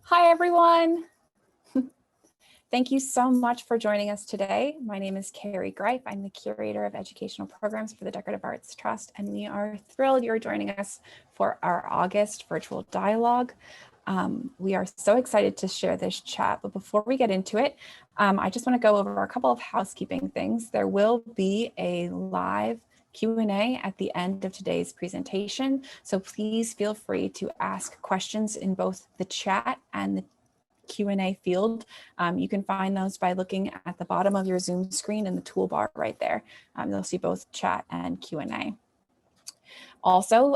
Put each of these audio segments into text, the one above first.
Hi, everyone. Thank you so much for joining us today. My name is Carrie Greif. I'm the Curator of Educational Programs for the Decorative Arts Trust, and we are thrilled you're joining us for our August virtual dialogue. We are so excited to share this chat, but before we get into it, I just want to go over a couple of housekeeping things. There will be a live Q&A at the end of today's presentation, so please feel free to ask questions in both the chat and the Q&A field. You can find those by looking at the bottom of your Zoom screen in the toolbar right there. You'll see both chat and Q&A. Also,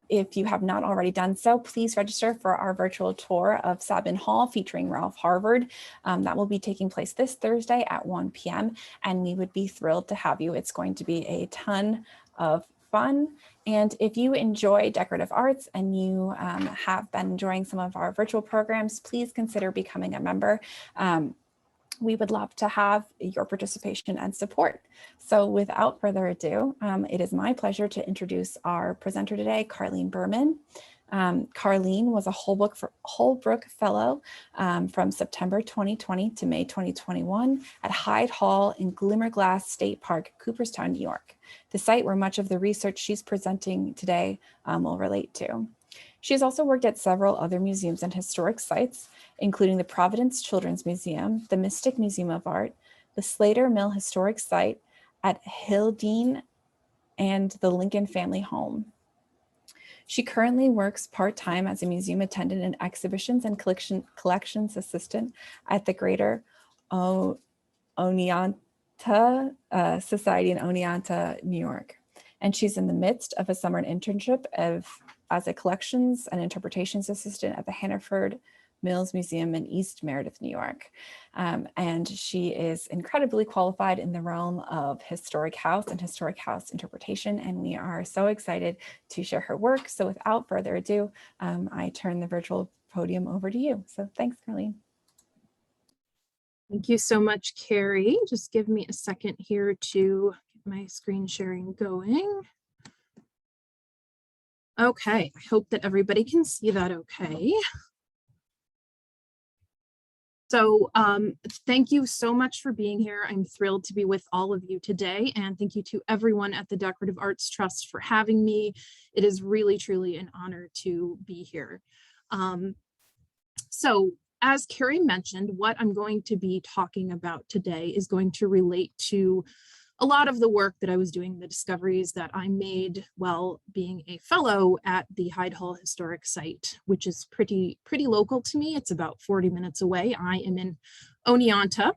if you have not already done so, please register for our virtual tour of Sabin Hall featuring Ralph Harvard. That will be taking place this Thursday at 1 p.m. and we would be thrilled to have you. It's going to be a ton of fun. And if you enjoy decorative arts and you have been enjoying some of our virtual programs, please consider becoming a member. We would love to have your participation and support. So without further ado, it is my pleasure to introduce our presenter today, Carlene Bermann. Carlene was a Holbrook Fellow from September 2020 to May 2021 at Hyde Hall in Glimmerglass State Park, Cooperstown, New York, the site where much of the research she's presenting today will relate to. She has also worked at several other museums and historic sites, including the Providence Children's Museum, the Mystic Museum of Art, the Slater Mill Historic Site at Hildene, and the Lincoln Family Home. She currently works part-time as a museum attendant and exhibitions and collections assistant at the Greater Oneonta Society in Oneonta, New York. And she's in the midst of a summer internship as a collections and interpretations assistant at the Hannaford Mills Museum in East Meredith, New York. And she is incredibly qualified in the realm of historic house and historic house interpretation. And we are so excited to share her work. So without further ado, I turn the virtual podium over to you. So thanks, Carlene. Thank you so much, Carrie. Just give me a second here to get my screen sharing going. Okay, I hope that everybody can see that okay. So thank you so much for being here. I'm thrilled to be with all of you today, and thank you to everyone at the Decorative Arts Trust for having me. It is really, truly an honor to be here. So as Carrie mentioned, what I'm going to be talking about today is going to relate to a lot of the work that I was doing, the discoveries that I made while being a fellow at the Hyde Hall Historic Site, which is pretty local to me. It's about 40 minutes away. I am in Oneonta.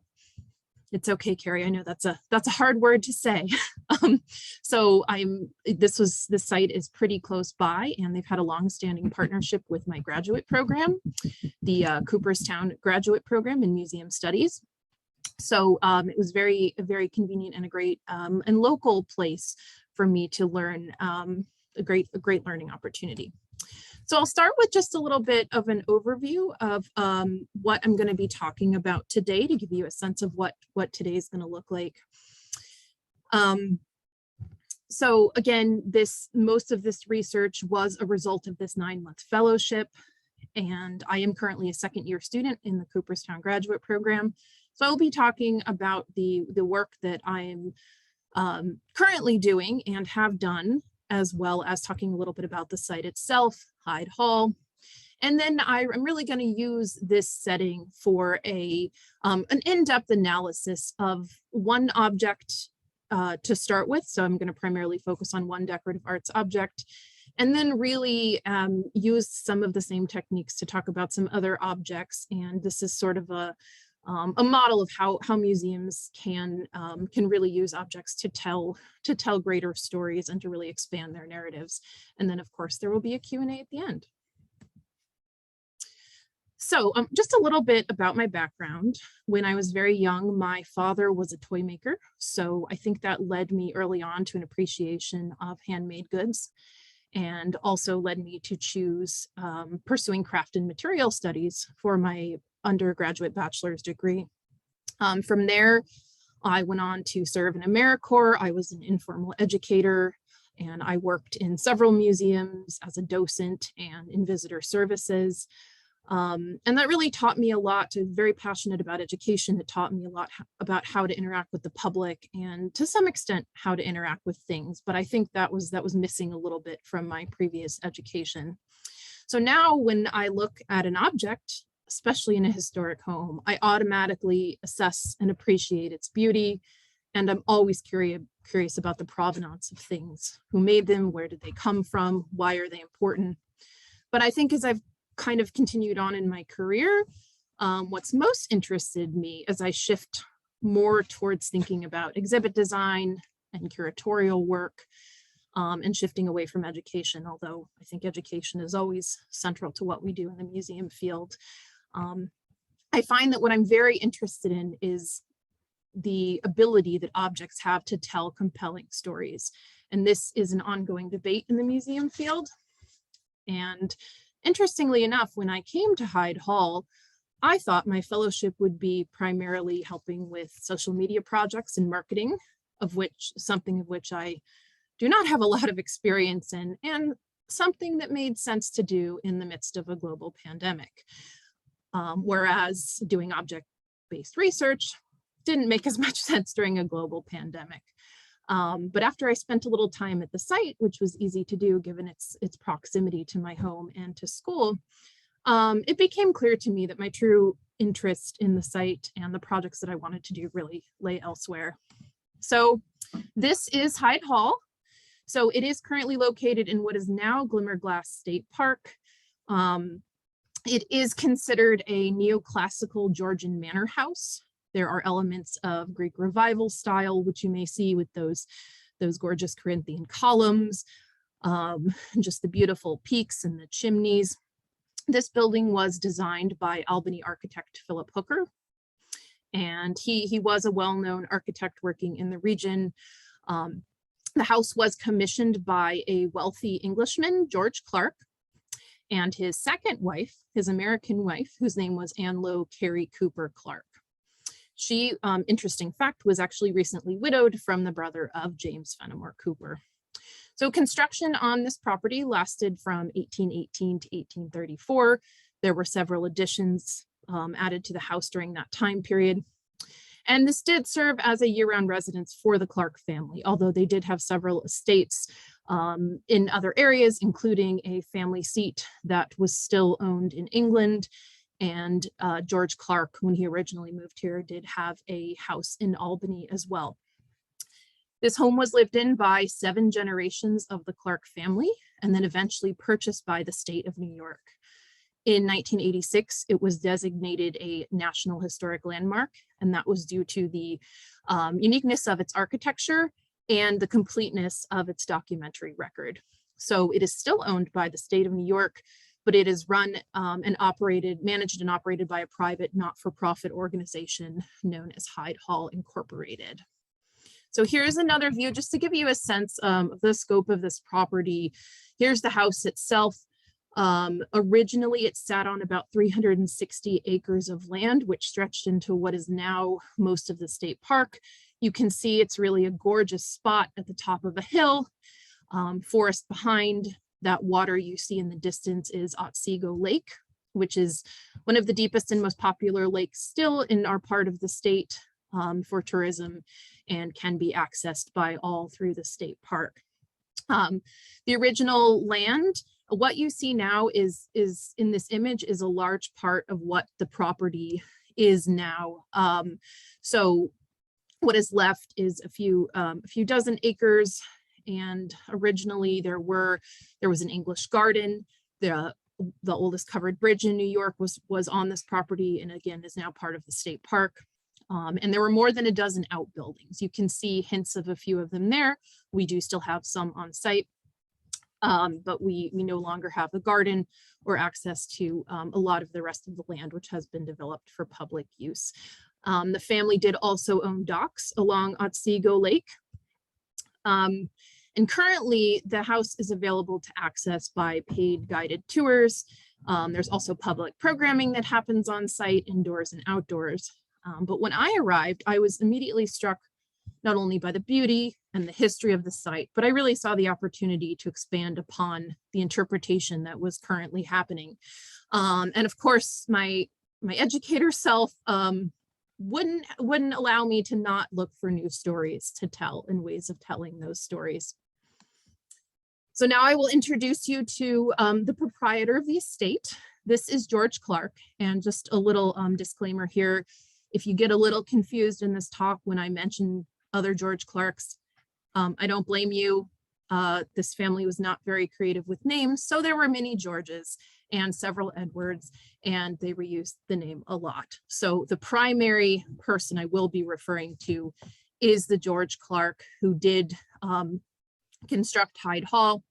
It's okay, Carrie. I know that's a hard word to say. So this site is pretty close by, and they've had a long-standing partnership with my graduate program, the Cooperstown graduate program in museum studies. So it was very convenient and a great and local place for me to learn, a great learning opportunity. So I'll start with just a little bit of an overview of what I'm going to be talking about today to give you a sense of what today is going to look like. So again, most of this research was a result of this 9-month fellowship, and I am currently a second-year student in the Cooperstown graduate program. So I'll be talking about the work that I'm currently doing and have done, as well as talking a little bit about the site itself, Hyde Hall. And then I'm really going to use this setting for an in-depth analysis of one object to start with. So I'm going to primarily focus on one decorative arts object, and then really use some of the same techniques to talk about some other objects. And this is sort of a model of how museums can really use objects to tell greater stories and to really expand their narratives. And then of course there will be a Q&A at the end. So just a little bit about my background. When I was very young, my father was a toy maker. So I think that led me early on to an appreciation of handmade goods, and also led me to choose pursuing craft and material studies for my undergraduate bachelor's degree. From there, I went on to serve in AmeriCorps. I was an informal educator, and I worked in several museums as a docent and in visitor services. And that really taught me a lot. I'm very passionate about education. It taught me a lot about how to interact with the public and to some extent how to interact with things. But I think that was missing a little bit from my previous education. So now when I look at an object, especially in a historic home, I automatically assess and appreciate its beauty. And I'm always curious about the provenance of things. Who made them? Where did they come from? Why are they important? But I think as I've kind of continued on in my career, what's most interested me as I shift more towards thinking about exhibit design and curatorial work, and shifting away from education, although I think education is always central to what we do in the museum field. I find that what I'm very interested in is the ability that objects have to tell compelling stories. And this is an ongoing debate in the museum field. And interestingly enough, when I came to Hyde Hall, I thought my fellowship would be primarily helping with social media projects and marketing, something of which I do not have a lot of experience in, and something that made sense to do in the midst of a global pandemic. Whereas doing object-based research didn't make as much sense during a global pandemic. But after I spent a little time at the site, which was easy to do given its proximity to my home and to school, it became clear to me that my true interest in the site and the projects that I wanted to do really lay elsewhere. So this is Hyde Hall. So it is currently located in what is now Glimmerglass State Park. It is considered a neoclassical Georgian manor house. There are elements of Greek revival style, which you may see with those gorgeous Corinthian columns, just the beautiful peaks and the chimneys. This building was designed by Albany architect Philip Hooker, and he was a well-known architect working in the region. The house was commissioned by a wealthy Englishman, George Clarke, and his second wife, his American wife, whose name was Anne Lowe Carey Cooper Clarke. She, interesting fact, was actually recently widowed from the brother of James Fenimore Cooper. So construction on this property lasted from 1818 to 1834. There were several additions added to the house during that time period. And this did serve as a year-round residence for the Clarke family, although they did have several estates in other areas, including a family seat that was still owned in England. And George Clarke, when he originally moved here, did have a house in Albany as well. This home was lived in by 7 generations of the Clarke family, and then eventually purchased by the state of New York. In 1986, it was designated a National Historic Landmark, and that was due to the uniqueness of its architecture and the completeness of its documentary record. So it is still owned by the state of New York, but it is run and managed and operated by a private not-for-profit organization known as Hyde Hall Incorporated. So here's another view just to give you a sense of the scope of this property. Here's the house itself. Originally, it sat on about 360 acres of land, which stretched into what is now most of the state park. You can see it's really a gorgeous spot at the top of a hill, forest behind. That water you see in the distance is Otsego Lake, which is one of the deepest and most popular lakes still in our part of the state for tourism, and can be accessed by all through the state park. The original land, what you see now is in this image is a large part of what the property is now. So what is left is a few dozen acres. And originally there was an English garden. The oldest covered bridge in New York was on this property, and again is now part of the state park. And there were more than a dozen outbuildings. You can see hints of a few of them there. We do still have some on site, but we no longer have the garden or access to a lot of the rest of the land, which has been developed for public use. The family did also own docks along Otsego Lake. And currently the house is available to access by paid guided tours. There's also public programming that happens on site, indoors and outdoors. But when I arrived, I was immediately struck not only by the beauty and the history of the site, but I really saw the opportunity to expand upon the interpretation that was currently happening. And of course, my educator self wouldn't allow me to not look for new stories to tell and ways of telling those stories. So now I will introduce you to the proprietor of the estate. This is George Clarke, and just a little disclaimer here. If you get a little confused in this talk when I mention other George Clarkes, I don't blame you. This family was not very creative with names, so there were many Georges and several Edwards, and they reused the name a lot. So the primary person I will be referring to is the George Clarke who did construct Hyde Hall.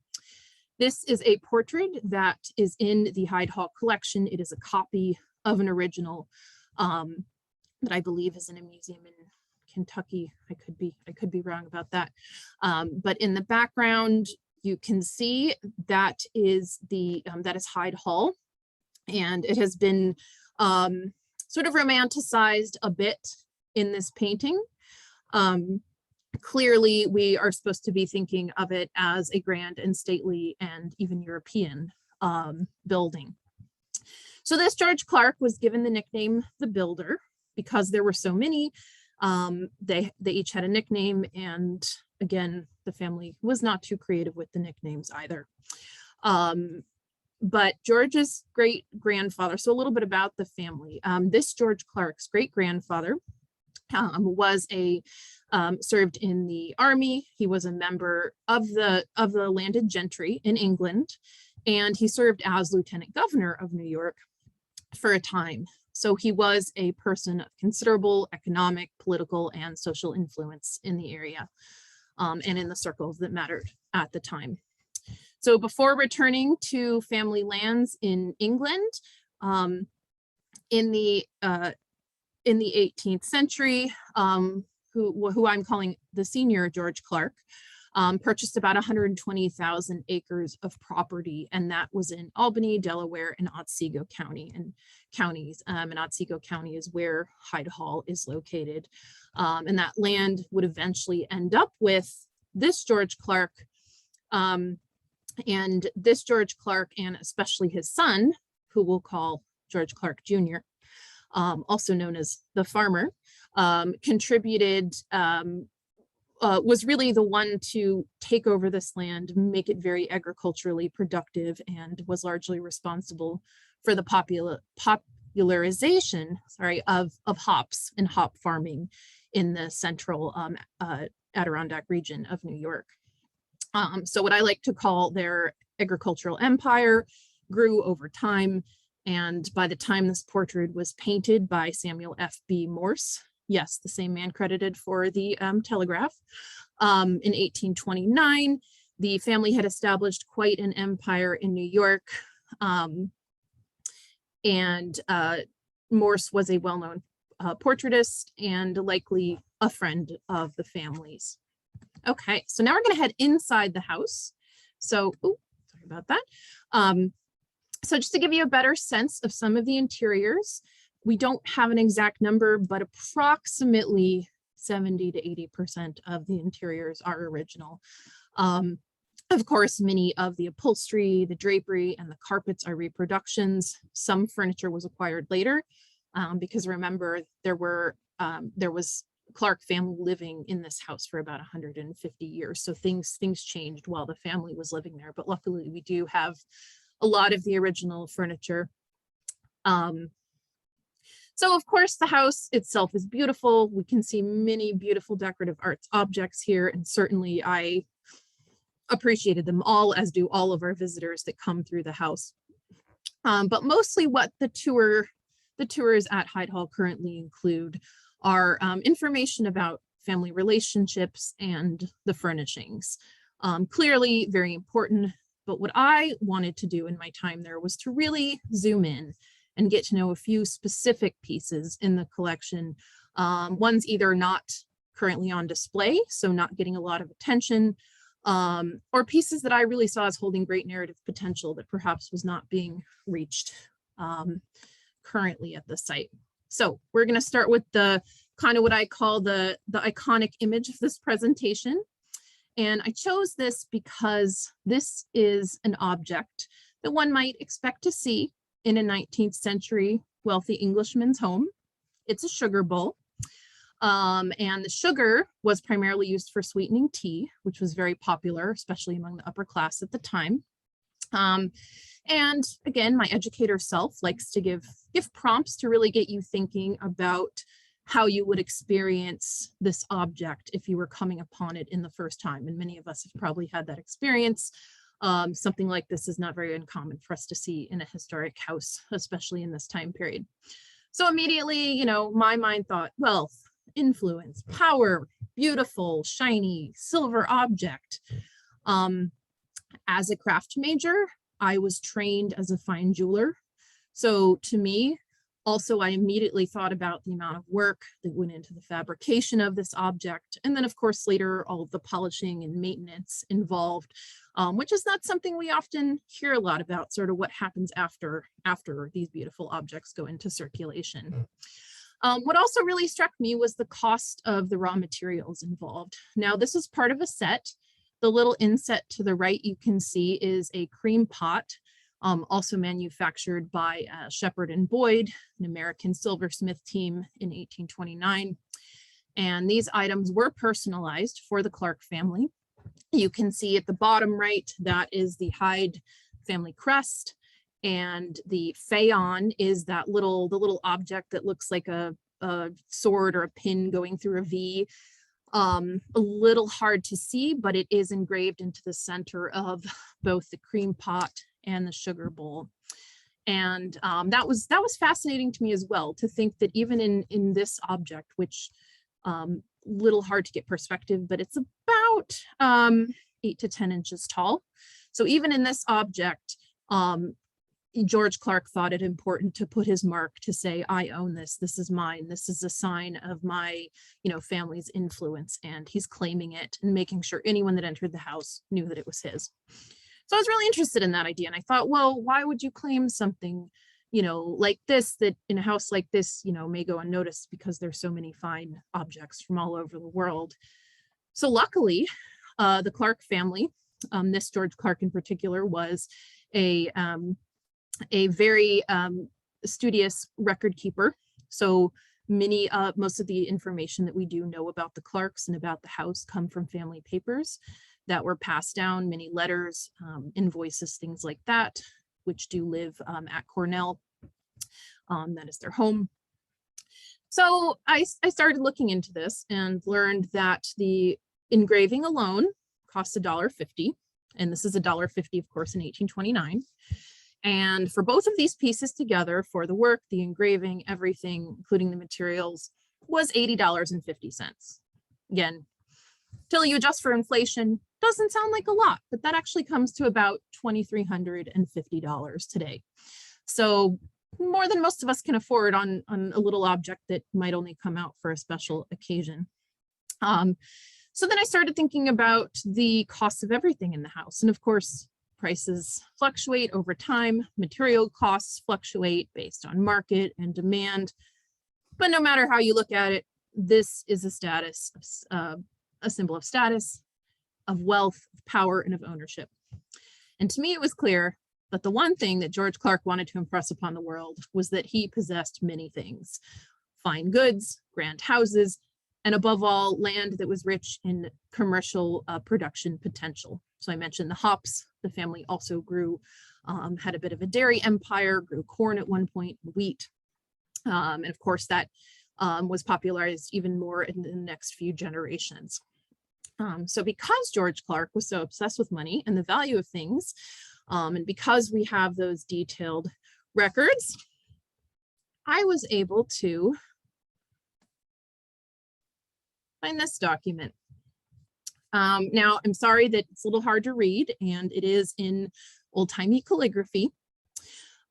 This is a portrait that is in the Hyde Hall collection. It is a copy of an original that I believe is in a museum in Kentucky. I could be wrong about that. But in the background, you can see that is Hyde Hall, and it has been sort of romanticized a bit in this painting. Clearly, we are supposed to be thinking of it as a grand and stately and even European building. So this George Clarke was given the nickname the Builder because there were so many. They each had a nickname, and again, the family was not too creative with the nicknames either. But George's great-grandfather, so a little bit about the family. This George Clarke's great-grandfather was served in the army. He was a member of the landed gentry in England, and he served as lieutenant governor of New York for a time. So he was a person of considerable economic, political, and social influence in the area and in the circles that mattered at the time. So before returning to family lands in England, in the 18th century, who I'm calling the senior George Clarke, purchased about 120,000 acres of property, and that was in Albany, Delaware, and Otsego County and counties. And Otsego County is where Hyde Hall is located. And that land would eventually end up with this George Clarke. And this George Clarke, and especially his son, who we'll call George Clarke Jr., also known as the farmer, contributed, was really the one to take over this land, make it very agriculturally productive, and was largely responsible for the popularization, of hops and hop farming in the central Adirondack region of New York. So what I like to call their agricultural empire grew over time. And by the time this portrait was painted by Samuel F.B. Morse, yes, the same man credited for the Telegraph, in 1829, the family had established quite an empire in New York. And Morse was a well-known portraitist and likely a friend of the family's. Okay, so now we're going to head inside the house. So, sorry about that. So just to give you a better sense of some of the interiors, we don't have an exact number, but approximately 70 to 80% of the interiors are original. Of course, many of the upholstery, the drapery, and the carpets are reproductions. Some furniture was acquired later, because remember, there was Clarke family living in this house for about 150 years. So things changed while the family was living there, but luckily we do have a lot of the original furniture. So of course the house itself is beautiful. We can see many beautiful decorative arts objects here, and certainly I appreciated them all, as do all of our visitors that come through the house. But mostly what the tours at Hyde Hall currently include are information about family relationships and the furnishings. Clearly very important, but what I wanted to do in my time there was to really zoom in and get to know a few specific pieces in the collection. Ones either not currently on display, so not getting a lot of attention, or pieces that I really saw as holding great narrative potential that perhaps was not being reached currently at the site. So we're going to start with the kind of what I call the iconic image of this presentation. And I chose this because this is an object that one might expect to see in a 19th century wealthy Englishman's home. It's a sugar bowl. And the sugar was primarily used for sweetening tea, which was very popular, especially among the upper class at the time. And again, my educator self likes to give prompts to really get you thinking about how you would experience this object if you were coming upon it in the first time. And many of us have probably had that experience. Something like this is not very uncommon for us to see in a historic house, especially in this time period. So immediately, you know, my mind thought, wealth, influence, power, beautiful, shiny, silver object. As a craft major, I was trained as a fine jeweler. So to me, also, I immediately thought about the amount of work that went into the fabrication of this object. And then, of course, later, all of the polishing and maintenance involved, which is not something we often hear a lot about, sort of what happens after these beautiful objects go into circulation. What also really struck me was the cost of the raw materials involved. Now, this is part of a set. The little inset to the right you can see is a cream pot, also manufactured by Shepherd and Boyd, an American silversmith team in 1829. And these items were personalized for the Clarke family. You can see at the bottom right, that is the Hyde family crest. And the Phaon is that the little object that looks like a sword or a pin going through a V. A little hard to see, but it is engraved into the center of both the cream pot and the sugar bowl. And that was fascinating to me as well, to think that even in this object, which little hard to get perspective, but it's about 8 to 10 inches tall. So even in this object, George Clarke thought it important to put his mark to say, I own this, this is mine, this is a sign of my, family's influence, and he's claiming it and making sure anyone that entered the house knew that it was his. So I was really interested in that idea, and I thought, well, why would you claim something, like this, that in a house like this, may go unnoticed because there's so many fine objects from all over the world. So luckily, the Clarke family, this George Clarke in particular, was a very studious record keeper. So most of the information that we do know about the Clarkes and about the house come from family papers that were passed down, many letters, invoices, things like that, which do live at Cornell. That is their home. So I started looking into this and learned that the engraving alone costs $1.50. And this is $1.50, of course, in 1829. And for both of these pieces together, for the work, the engraving, everything, including the materials, was $80.50. Again, till you adjust for inflation, doesn't sound like a lot, but that actually comes to about $2,350 today. So more than most of us can afford on a little object that might only come out for a special occasion. So then I started thinking about the cost of everything in the house. And of course, prices fluctuate over time. Material costs fluctuate based on market and demand. But no matter how you look at it, this is a symbol of status, of wealth, of power, and of ownership. And to me, it was clear that the one thing that George Clarke wanted to impress upon the world was that he possessed many things: fine goods, grand houses, and above all, land that was rich in commercial production potential. So I mentioned the hops. The family also grew, had a bit of a dairy empire, grew corn at one point, wheat. And of course, that was popularized even more in the next few generations. So because George Clarke was so obsessed with money and the value of things, and because we have those detailed records, I was able to find this document. Now, I'm sorry that it's a little hard to read, and it is in old-timey calligraphy.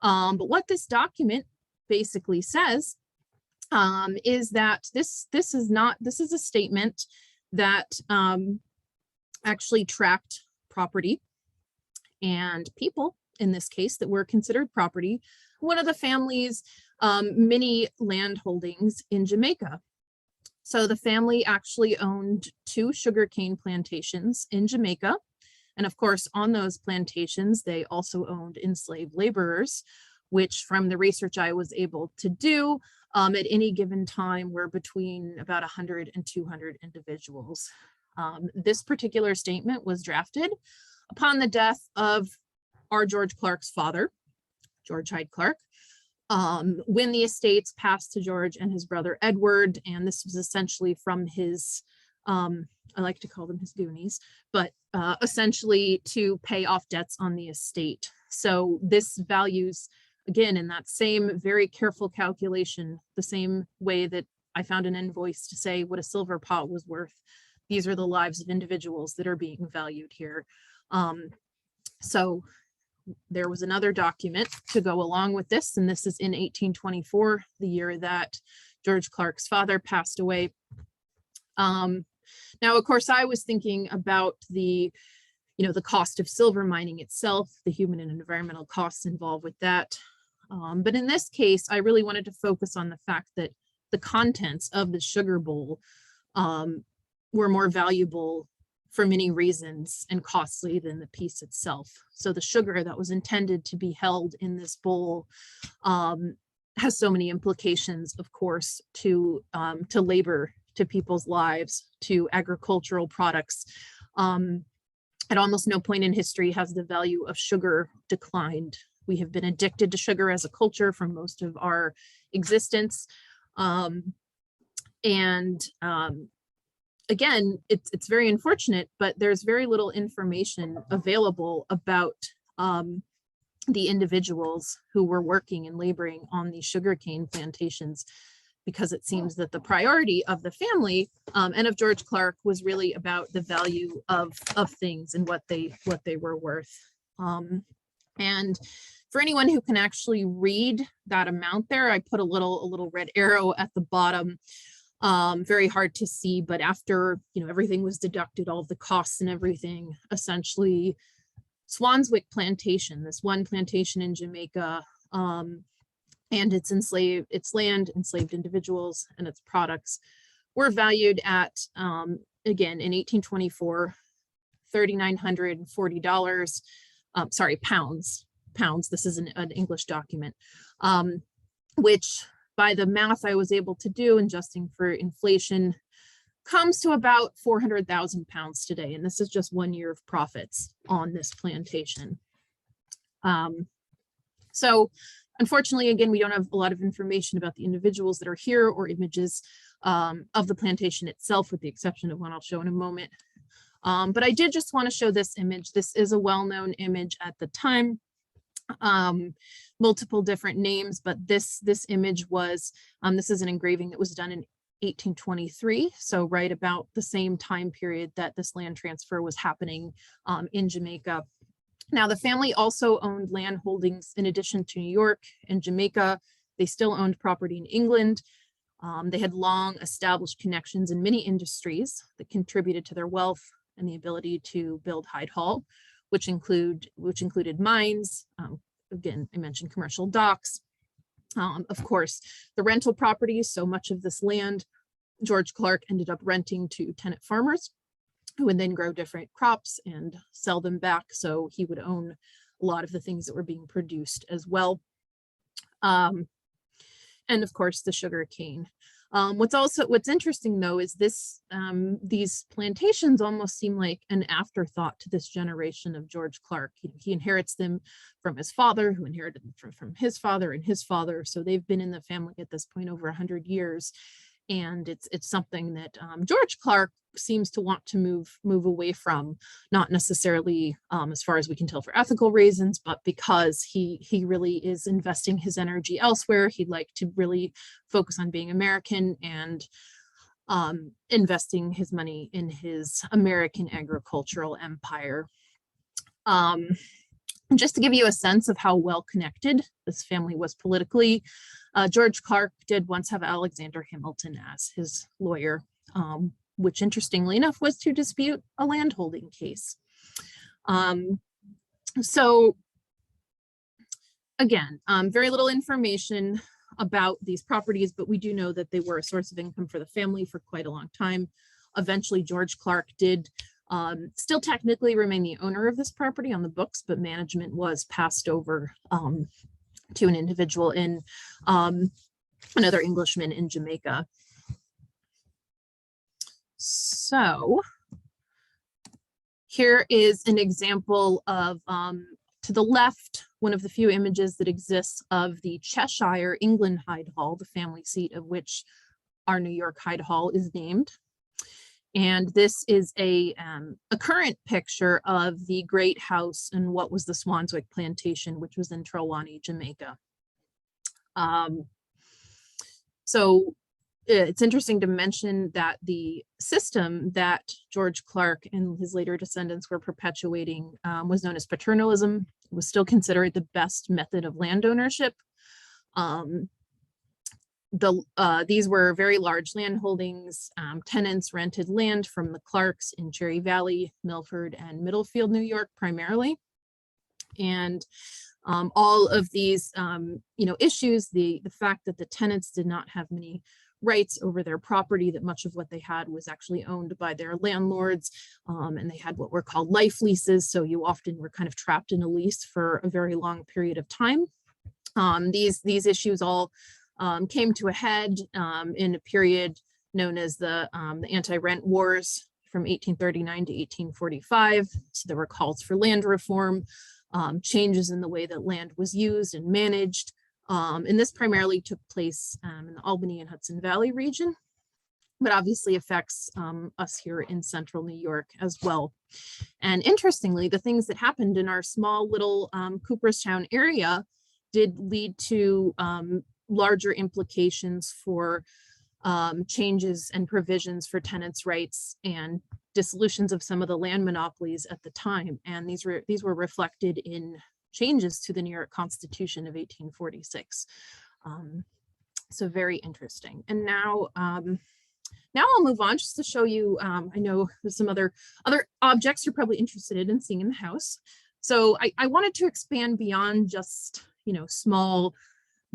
But what this document basically says is that this is a statement that actually tracked property and people, in this case, that were considered property. One of the family's many land holdings in Jamaica. So the family actually owned 2 sugarcane plantations in Jamaica. And of course, on those plantations, they also owned enslaved laborers, which from the research I was able to do, at any given time were between about 100 and 200 individuals. This particular statement was drafted upon the death of our George Clarke's father, George Hyde Clarke, when the estates passed to George and his brother Edward, and this was essentially from his, I like to call them his goonies, but essentially to pay off debts on the estate. So this values, again, in that same very careful calculation, the same way that I found an invoice to say what a silver pot was worth. These are the lives of individuals that are being valued here. So there was another document to go along with this, and this is in 1824, the year that George Clarke's father passed away. Now, of course, I was thinking about the cost of silver mining itself, the human and environmental costs involved with that. But in this case, I really wanted to focus on the fact that the contents of the sugar bowl were more valuable for many reasons and costly than the piece itself. So the sugar that was intended to be held in this bowl has so many implications, of course, to labor, to people's lives, to agricultural products. At almost no point in history has the value of sugar declined. We have been addicted to sugar as a culture for most of our existence. Again, it's very unfortunate, but there's very little information available about the individuals who were working and laboring on these sugarcane plantations, because it seems that the priority of the family and of George Clarke was really about the value of things and what they were worth. And for anyone who can actually read that amount there, I put a little red arrow at the bottom. Very hard to see, but after everything was deducted, all of the costs and everything, essentially Swanswick plantation, this one plantation in Jamaica, and its land, enslaved individuals, and its products were valued at, again, in 1824, $3,940, sorry, pounds. This is an English document, which by the math I was able to do, adjusting for inflation, comes to about 400,000 pounds today. And this is just 1 year of profits on this plantation. So unfortunately, again, we don't have a lot of information about the individuals that are here or images of the plantation itself, with the exception of one I'll show in a moment. But I did just want to show this image. This is a well-known image at the time. Multiple different names, but this image was, this is an engraving that was done in 1823. So right about the same time period that this land transfer was happening in Jamaica. Now, the family also owned land holdings in addition to New York and Jamaica. They still owned property in England. They had long established connections in many industries that contributed to their wealth and the ability to build Hyde Hall, which included mines. Again, I mentioned commercial docks. Of course, the rental properties. So much of this land, George Clarke ended up renting to tenant farmers, who would then grow different crops and sell them back. So he would own a lot of the things that were being produced as well. And of course, the sugar cane. What's interesting though is these plantations almost seem like an afterthought to this generation of George Clarke. He inherits them from his father, who inherited them from his father and his father. So they've been in the family at this point over 100 years. And it's something that George Clarke seems to want to move away from, not necessarily as far as we can tell for ethical reasons, but because he really is investing his energy elsewhere. He'd like to really focus on being American and investing his money in his American agricultural empire. Just to give you a sense of how well connected this family was politically, George Clarke did once have Alexander Hamilton as his lawyer, which interestingly enough was to dispute a landholding case. So again, very little information about these properties, but we do know that they were a source of income for the family for quite a long time. Eventually, George Clarke did still technically remain the owner of this property on the books, but management was passed over to an individual in another Englishman in Jamaica. So here is an example of, to the left, one of the few images that exists of the Cheshire, England Hyde Hall, the family seat of which our New York Hyde Hall is named. And this is a current picture of the great house and what was the Swanswick plantation, which was in Trelawney, Jamaica. So it's interesting to mention that the system that George Clarke and his later descendants were perpetuating was known as paternalism. It was still considered the best method of land ownership. These were very large land holdings. Tenants rented land from the Clarks in Cherry Valley, Milford, and Middlefield, New York, primarily. And all of these, issues, the fact that the tenants did not have many rights over their property, that much of what they had was actually owned by their landlords, and they had what were called life leases. So you often were kind of trapped in a lease for a very long period of time. These issues all came to a head in a period known as the anti-rent wars from 1839 to 1845. So there were calls for land reform, changes in the way that land was used and managed. And this primarily took place in the Albany and Hudson Valley region, but obviously affects us here in central New York as well. And interestingly, the things that happened in our small little Cooperstown area did lead to larger implications for changes and provisions for tenants' rights and dissolutions of some of the land monopolies at the time. And these were reflected in changes to the New York Constitution of 1846. So very interesting. And now I'll move on just to show you, I know there's some other objects you're probably interested in seeing in the house. So I wanted to expand beyond just, small,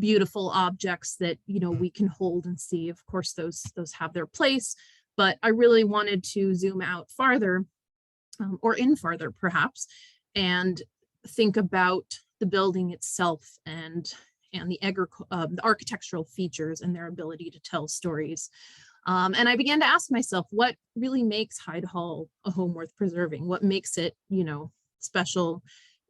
beautiful objects that, we can hold and see. Of course, those have their place, but I really wanted to zoom out farther, or in farther perhaps, and think about the building itself and the architectural features and their ability to tell stories. And I began to ask myself, what really makes Hyde Hall a home worth preserving? What makes it, special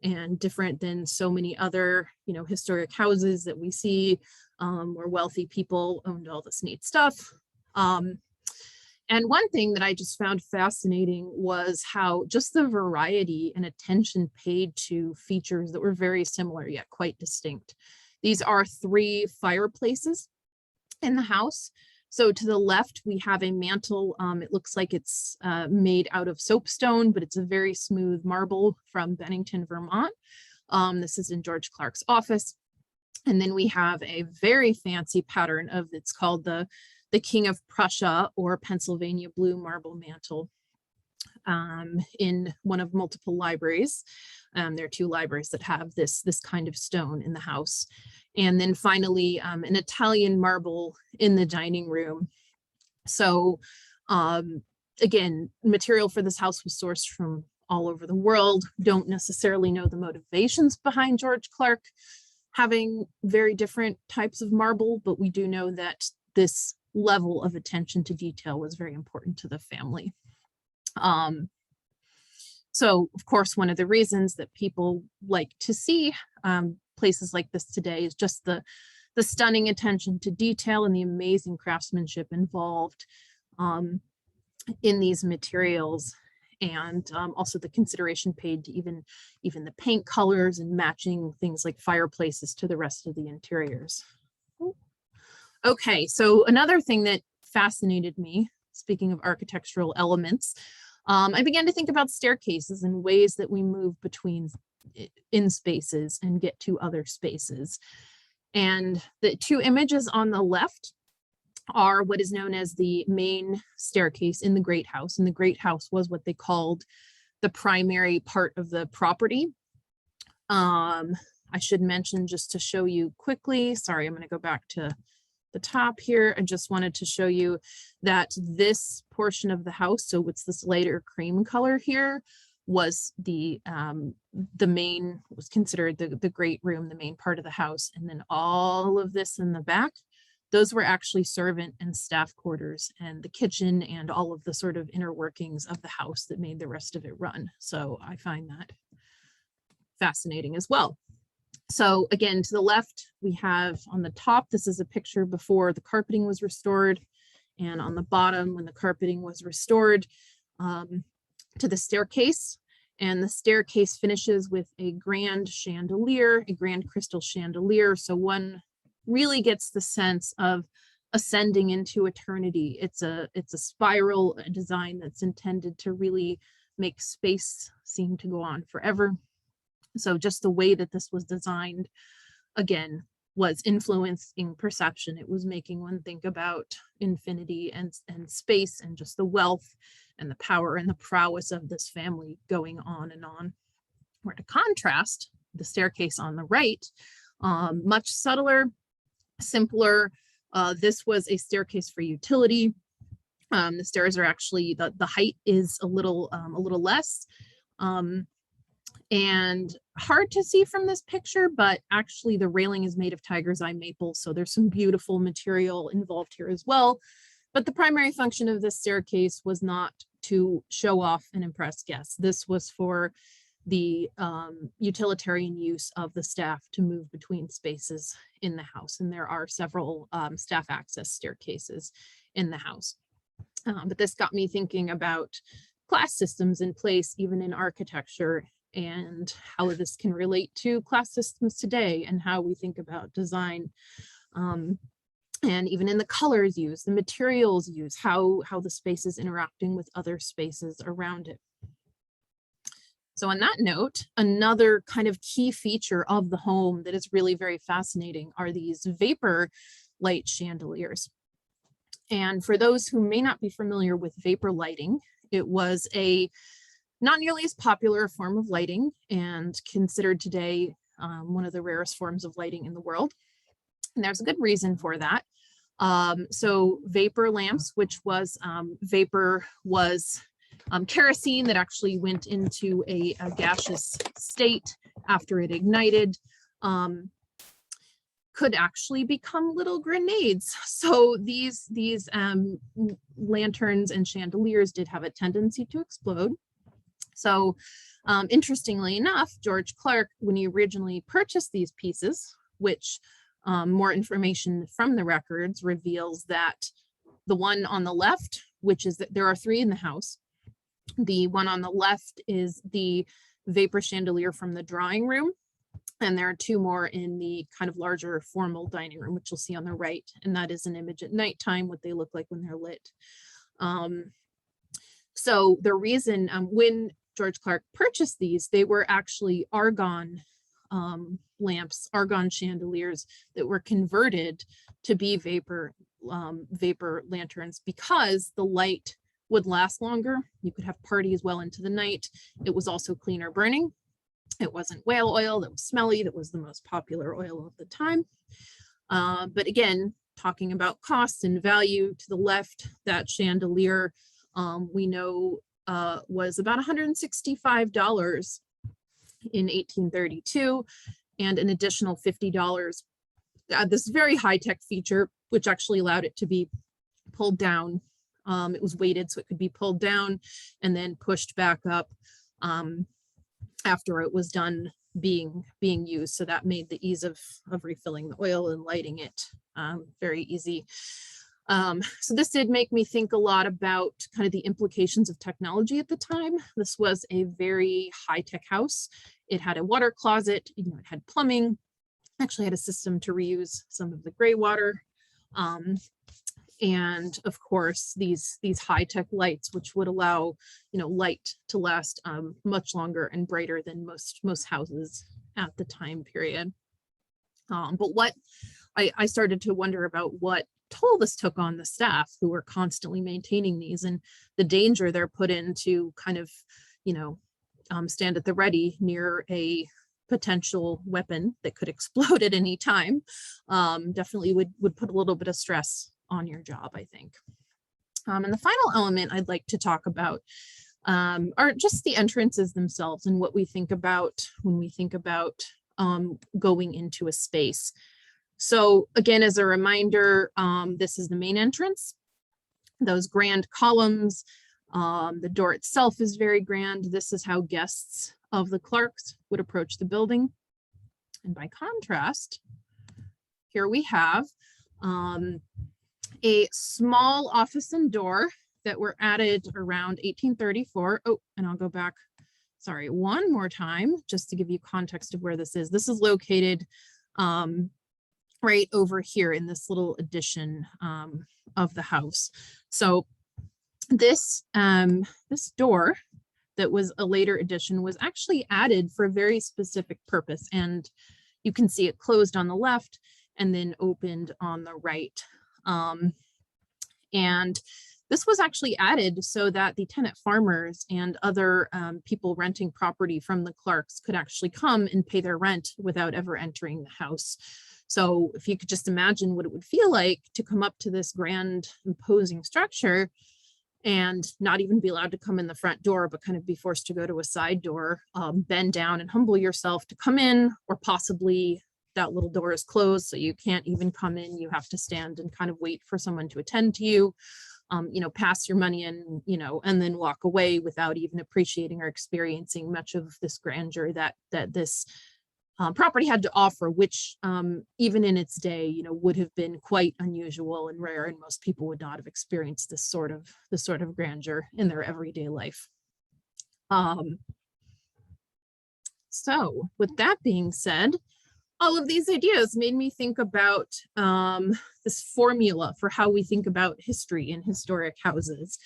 and different than so many other, historic houses that we see, where wealthy people owned all this neat stuff. And one thing that I just found fascinating was how just the variety and attention paid to features that were very similar yet quite distinct. These are 3 fireplaces in the house. So to the left, we have a mantle. It looks like it's made out of soapstone, but it's a very smooth marble from Bennington, Vermont. This is in George Clarke's office. And then we have a very fancy pattern of, it's called the King of Prussia or Pennsylvania blue marble mantle, in one of multiple libraries. There are 2 libraries that have this kind of stone in the house. And then finally, an Italian marble in the dining room. So again, material for this house was sourced from all over the world. Don't necessarily know the motivations behind George Clarke having very different types of marble, but we do know that this level of attention to detail was very important to the family. So of course, one of the reasons that people like to see places like this today is just the stunning attention to detail and the amazing craftsmanship involved in these materials, and also the consideration paid to even the paint colors and matching things like fireplaces to the rest of the interiors. Okay, so another thing that fascinated me, speaking of architectural elements, I began to think about staircases and ways that we move between in spaces and get to other spaces. And the 2 images on the left are what is known as the main staircase in the Great House. And the Great House was what they called the primary part of the property. I should mention, just to show you quickly, sorry, I'm going to go back to the top here. I just wanted to show you that this portion of the house, so it's this lighter cream color here, was the main, was considered the great room, the main part of the house. And then all of this in the back, those were actually servant and staff quarters, and the kitchen and all of the sort of inner workings of the house that made the rest of it run. So I find that fascinating as well. So again, to the left, we have on the top, this is a picture before the carpeting was restored, and on the bottom when the carpeting was restored, to the staircase. And the staircase finishes with a grand chandelier, a grand crystal chandelier. So one really gets the sense of ascending into eternity. It's a spiral design that's intended to really make space seem to go on forever. So just the way that this was designed, again, was influencing perception. It was making one think about infinity and space and just the wealth and the power and the prowess of this family going on and on. Where to contrast, the staircase on the right, much subtler, simpler. This was a staircase for utility. The stairs are actually, the height is a little less. And hard to see from this picture, but actually the railing is made of tiger's eye maple. So there's some beautiful material involved here as well. But the primary function of this staircase was not to show off and impress guests. This was for the utilitarian use of the staff to move between spaces in the house. And there are several staff access staircases in the house. But this got me thinking about class systems in place, even in architecture, and how this can relate to class systems today and how we think about design. And even in the colors used, the materials used, how the space is interacting with other spaces around it. So on that note, another kind of key feature of the home that is really very fascinating are these vapor light chandeliers. And for those who may not be familiar with vapor lighting, it was a not nearly as popular form of lighting and considered today one of the rarest forms of lighting in the world. And there's a good reason for that. So vapor lamps, which was vapor was kerosene that actually went into a gaseous state after it ignited, could actually become little grenades. So these lanterns and chandeliers did have a tendency to explode. So interestingly enough, George Clarke, when he originally purchased these pieces, which more information from the records reveals that the one on the left, which is that there are 3 in the house. The one on the left is the vapor chandelier from the drawing room. And there are 2 more in the kind of larger formal dining room, which you'll see on the right. And that is an image at nighttime, what they look like when they're lit. So the reason when George Clarke purchased these, they were actually argon lamps, argon chandeliers that were converted to be vapor lanterns because the light would last longer. You could have parties well into the night. It was also cleaner burning. It wasn't whale oil that was smelly. That was the most popular oil of the time. But again, talking about cost and value, to the left, that chandelier we know was about $165 in 1832, and an additional $50. This very high-tech feature, which actually allowed it to be pulled down. It was weighted so it could be pulled down and then pushed back up after it was done being used. So that made the ease of refilling the oil and lighting it very easy. So this did make me think a lot about kind of the implications of technology at the time. This was a very high-tech house. It had a water closet, it had plumbing, actually had a system to reuse some of the gray water. And of course, these high-tech lights, which would allow, light to last much longer and brighter than most houses at the time period. But what I started to wonder about what toll this took on the staff who were constantly maintaining these, and the danger they're put in to kind of, stand at the ready near a potential weapon that could explode at any time. Definitely would put a little bit of stress on your job, I think. And the final element I'd like to talk about are just the entrances themselves and what we think about when we think about going into a space. So again, as a reminder, this is the main entrance. Those grand columns, the door itself is very grand. This is how guests of the Clarkes would approach the building. And by contrast, here we have a small office and door that were added around 1834. Oh, and I'll go back, sorry, one more time, just to give you context of where this is. This is located right over here in this little addition of the house. So this, this door that was a later addition was actually added for a very specific purpose. And you can see it closed on the left and then opened on the right. And this was actually added so that the tenant farmers and other people renting property from the Clarkes could actually come and pay their rent without ever entering the house. So if you could just imagine what it would feel like to come up to this grand imposing structure and not even be allowed to come in the front door, but kind of be forced to go to a side door, bend down and humble yourself to come in, or possibly that little door is closed, so you can't even come in. You have to stand and kind of wait for someone to attend to you, you know, pass your money in, you know, and then walk away without even appreciating or experiencing much of this grandeur that this property had to offer, which even in its day, you know, would have been quite unusual and rare, and most people would not have experienced this sort of grandeur in their everyday life. So with that being said, all of these ideas made me think about this formula for how we think about history in historic houses.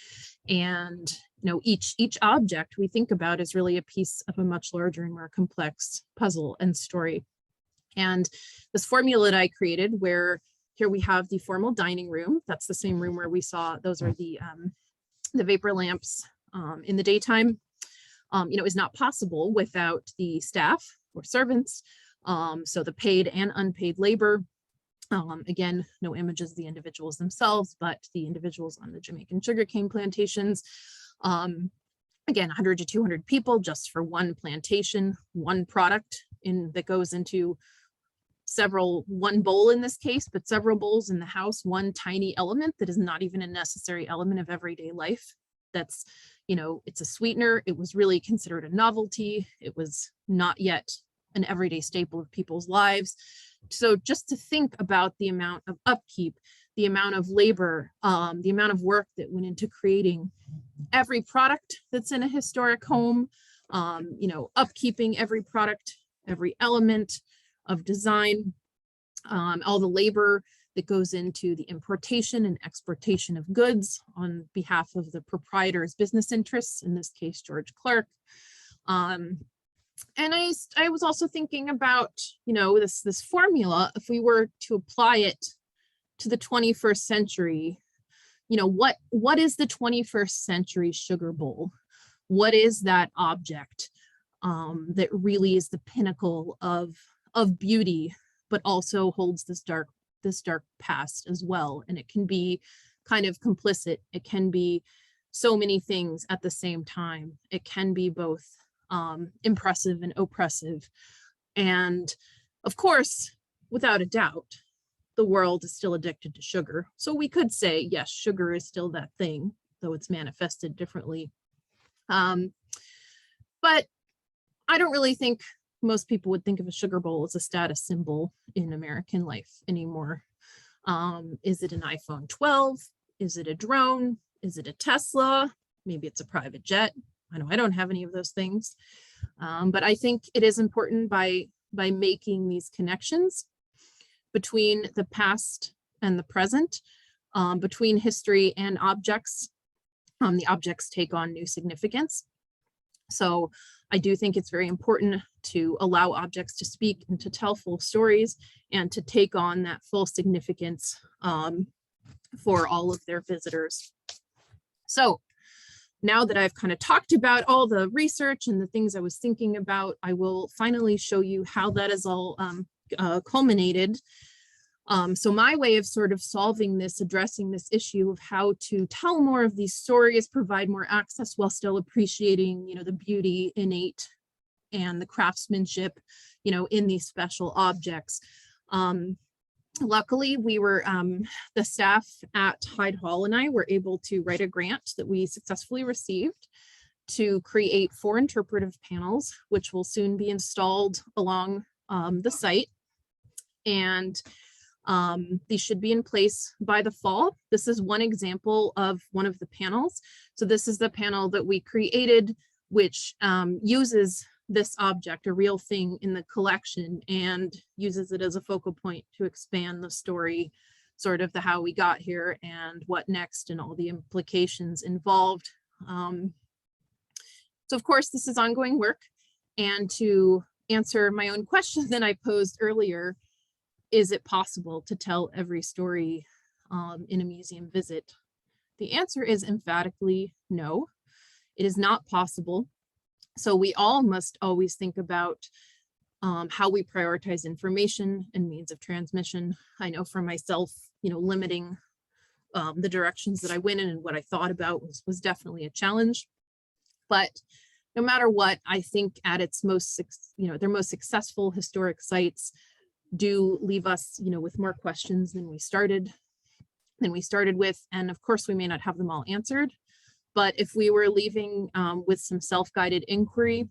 And you know, each object we think about is really a piece of a much larger and more complex puzzle and story. And this formula that I created, where here we have the formal dining room, that's the same room where we saw, those are the vapor lamps in the daytime, you know, is not possible without the staff or servants. So the paid and unpaid labor. Again, no images of the individuals themselves, but the individuals on the Jamaican sugarcane plantations. Again, 100 to 200 people just for one plantation, one product that goes into one bowl in this case, but several bowls in the house, one tiny element that is not even a necessary element of everyday life. That's, you know, it's a sweetener. It was really considered a novelty. It was not yet an everyday staple of people's lives. So just to think about the amount of upkeep, the amount of labor, the amount of work that went into creating every product that's in a historic home, you know, upkeeping every product, every element of design, all the labor that goes into the importation and exportation of goods on behalf of the proprietor's business interests, in this case, George Clarke. And I was also thinking about, you know, this formula, if we were to apply it to the 21st century, you know, what is the 21st century sugar bowl? What is that object that really is the pinnacle of beauty, but also holds this dark past as well? And it can be kind of complicit. It can be so many things at the same time. It can be both impressive and oppressive. And of course, without a doubt, the world is still addicted to sugar. So we could say, yes, sugar is still that thing, though it's manifested differently. But I don't really think most people would think of a sugar bowl as a status symbol in American life anymore. Is it an iPhone 12? Is it a drone? Is it a Tesla? Maybe it's a private jet. I know I don't have any of those things, but I think it is important by making these connections between the past and the present, between history and objects. The objects take on new significance. So I do think it's very important to allow objects to speak and to tell full stories and to take on that full significance for all of their visitors. So now that I've kind of talked about all the research and the things I was thinking about, I will finally show you how that is all culminated So my way of sort of solving this, addressing this issue of how to tell more of these stories, provide more access while still appreciating, the beauty innate and the craftsmanship, in these special objects. Luckily, we were, the staff at Hyde Hall and I were able to write a grant that we successfully received to create 4 interpretive panels, which will soon be installed along the site. And these should be in place by the fall. This is one example of one of the panels. So this is the panel that we created, which uses this object, a real thing in the collection, and uses it as a focal point to expand the story, sort of the how we got here and what next and all the implications involved. So of course, this is ongoing work. And to answer my own question that I posed earlier, is it possible to tell every story in a museum visit? The answer is emphatically no, it is not possible. So we all must always think about how we prioritize information and means of transmission. I know for myself, limiting the directions that I went in and what I thought about was definitely a challenge. But no matter what, I think at its most, their most successful historic sites do leave us, with more questions than we started with. And of course, we may not have them all answered, but if we were leaving with some self-guided inquiry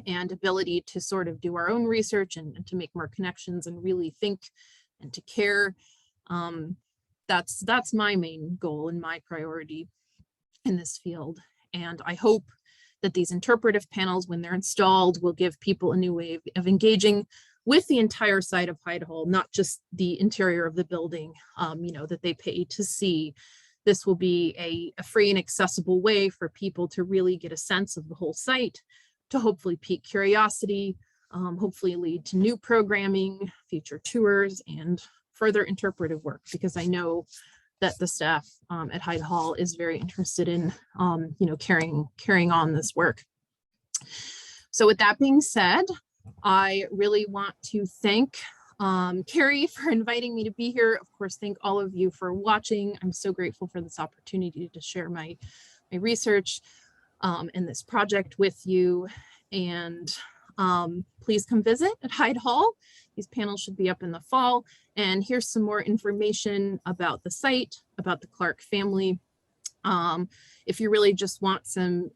and ability to sort of do our own research and to make more connections and really think and to care, that's my main goal and my priority in this field. And I hope that these interpretive panels, when they're installed, will give people a new way of engaging with the entire site of Hyde Hall, not just the interior of the building, that they pay to see. This will be a free and accessible way for people to really get a sense of the whole site, to hopefully pique curiosity, hopefully lead to new programming, future tours, and further interpretive work, because I know that the staff at Hyde Hall is very interested in, carrying on this work. So with that being said, I really want to thank Carrie for inviting me to be here. Of course, thank all of you for watching. I'm so grateful for this opportunity to share my research and this project with you. And please come visit at Hyde Hall. These panels should be up in the fall. And here's some more information about the site, about the Clarke family. If you really just want some,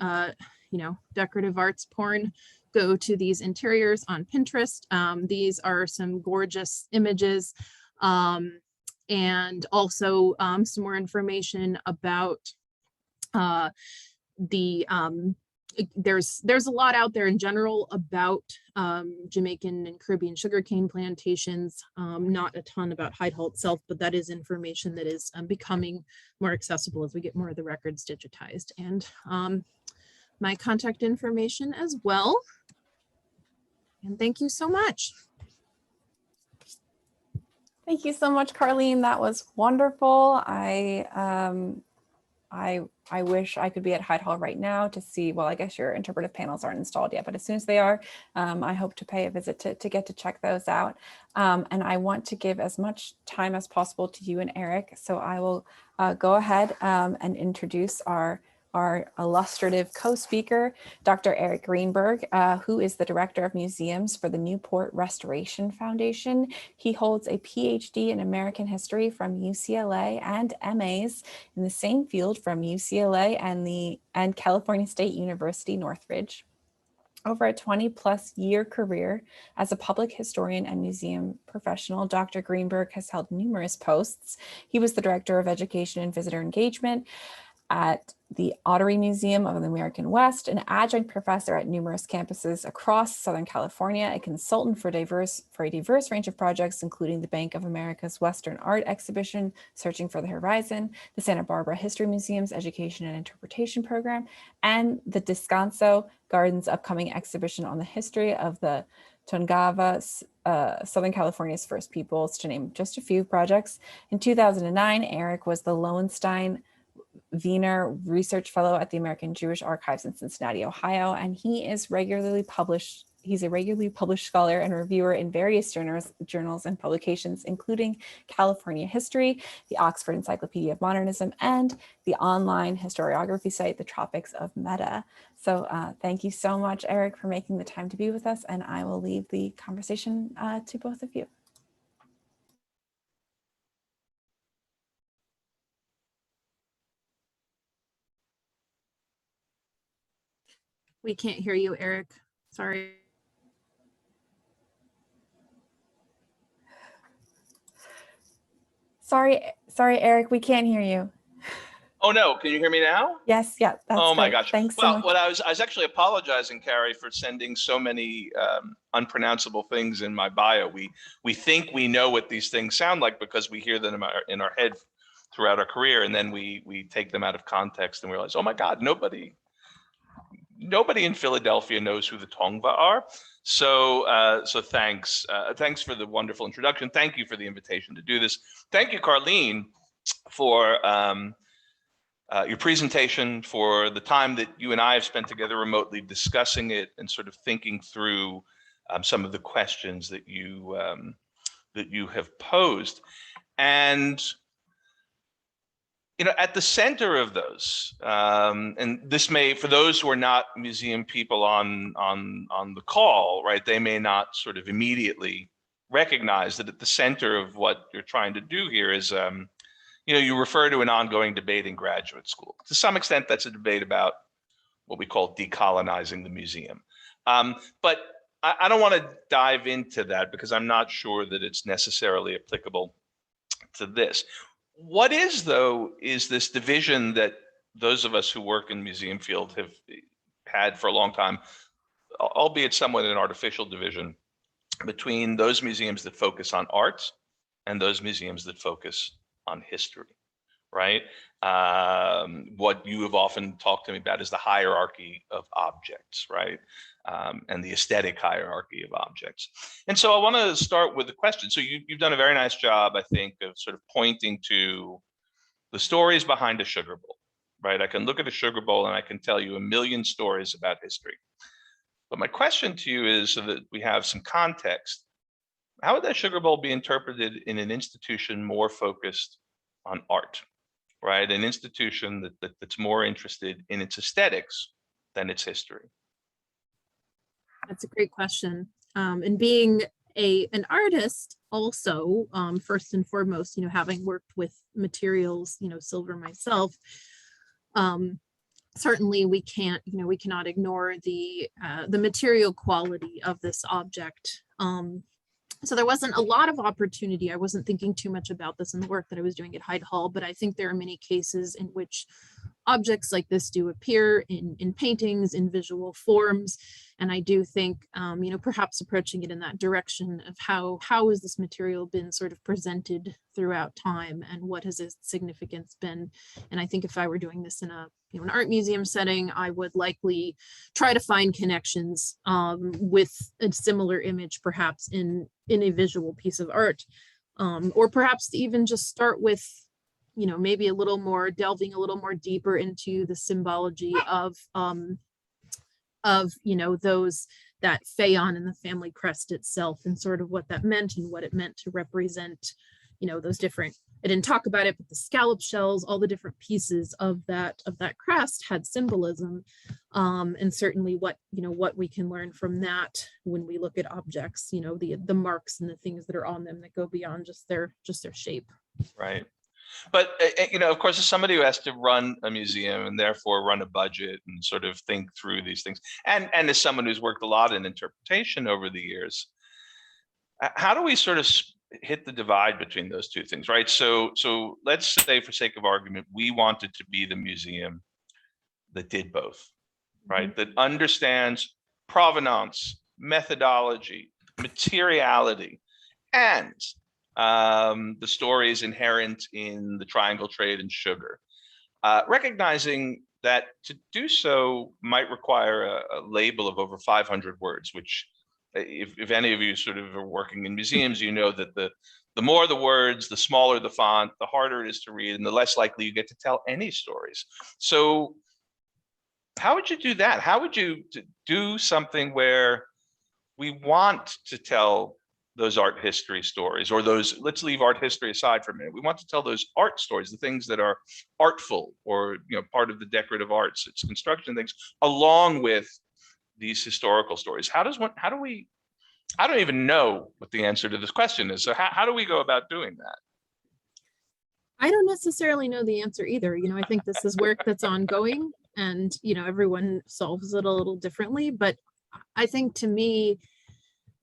decorative arts porn, go to these interiors on Pinterest. These are some gorgeous images, and also some more information about there's a lot out there in general about Jamaican and Caribbean sugarcane plantations. Not a ton about Hyde Hall itself, but that is information that is becoming more accessible as we get more of the records digitized, and my contact information as well. And thank you so much. Thank you so much, Carlene. That was wonderful. I wish I could be at Hyde Hall right now to see, well, I guess your interpretive panels aren't installed yet, but as soon as they are, I hope to pay a visit to get to check those out. And I want to give as much time as possible to you and Erik. So I will go ahead and introduce our illustrative co-speaker, Dr. Erik Greenberg, who is the Director of Museums for the Newport Restoration Foundation. He holds a PhD in American History from UCLA and MAs in the same field from UCLA and California State University, Northridge. Over a 20-plus year career as a public historian and museum professional, Dr. Greenberg has held numerous posts. He was the Director of Education and Visitor Engagement at the Ottery Museum of the American West, an adjunct professor at numerous campuses across Southern California, a consultant for a diverse range of projects, including the Bank of America's Western Art Exhibition, Searching for the Horizon, the Santa Barbara History Museum's Education and Interpretation Program, and the Descanso Gardens' upcoming exhibition on the history of the Tongava, Southern California's first peoples, to name just a few projects. In 2009, Erik was the Lowenstein Wiener Research Fellow at the American Jewish Archives in Cincinnati, Ohio, and he is regularly published He's a regularly published scholar and reviewer in various journals and publications, including California History, the Oxford Encyclopedia of Modernism, and the online historiography site, The Tropics of Meta. So thank you so much, Erik, for making the time to be with us, and I will leave the conversation to both of you. We can't hear you, Erik. Sorry. Sorry, Erik, we can't hear you. Oh no, can you hear me now? Yes, yeah, that's Oh my great. gosh. Thanks so Well, much. what I was actually apologizing, Carrie, for sending so many unpronounceable things in my bio. We think we know what these things sound like because we hear them in our head throughout our career, and then we take them out of context and realize, oh my God, nobody in Philadelphia knows who the Tongva are. So thanks. Thanks for the wonderful introduction. Thank you for the invitation to do this. Thank you, Carlene, for your presentation, for the time that you and I have spent together remotely discussing it and sort of thinking through some of the questions that you have posed. And at the center of those, and this may, for those who are not museum people on the call, right, they may not sort of immediately recognize that at the center of what you're trying to do here is, you refer to an ongoing debate in graduate school. To some extent, that's a debate about what we call decolonizing the museum. But I don't want to dive into that because I'm not sure that it's necessarily applicable to this. What is, though, is this division that those of us who work in museum field have had for a long time, albeit somewhat an artificial division, between those museums that focus on art and those museums that focus on history, right? What you have often talked to me about is the hierarchy of objects, right? And the aesthetic hierarchy of objects. And so I want to start with the question. So you've done a very nice job, I think, of sort of pointing to the stories behind a sugar bowl, right? I can look at a sugar bowl and I can tell you a million stories about history. But my question to you is, so that we have some context, how would that sugar bowl be interpreted in an institution more focused on art, right? An institution that's more interested in its aesthetics than its history? That's a great question. And being an artist also, first and foremost, having worked with materials, silver myself, certainly we cannot ignore the material quality of this object. So there wasn't a lot of opportunity. I wasn't thinking too much about this in the work that I was doing at Hyde Hall, but I think there are many cases in which objects like this do appear in paintings, in visual forms. And I do think, perhaps approaching it in that direction of how has this material been sort of presented throughout time and what has its significance been. And I think if I were doing this in an art museum setting, I would likely try to find connections with a similar image, perhaps in a visual piece of art, or perhaps even just start with maybe delving a little more deeper into the symbology of those, that Phaon and the family crest itself, and sort of what that meant and what it meant to represent, those different, I didn't talk about it, but the scallop shells, all the different pieces of that crest had symbolism. And certainly what we can learn from that when we look at objects, the marks and the things that are on them that go beyond just their shape. Right. But, of course, as somebody who has to run a museum and therefore run a budget and sort of think through these things, and as someone who's worked a lot in interpretation over the years, how do we sort of hit the divide between those two things, right? So let's say, for sake of argument, we wanted to be the museum that did both, right? Mm-hmm. That understands provenance, methodology, materiality, and the stories inherent in the triangle trade and sugar, recognizing that to do so might require a label of over 500 words, which if any of you sort of are working in museums, that the more the words, the smaller the font, the harder it is to read, and the less likely you get to tell any stories. So how would you do that? How would you do something where we want to tell those art history stories, or those, let's leave art history aside for a minute. We want to tell those art stories, the things that are artful, or part of the decorative arts, its construction things, along with these historical stories. I don't even know what the answer to this question is. So how do we go about doing that? I don't necessarily know the answer either. I think this is work that's ongoing, and, everyone solves it a little differently. But I think, to me,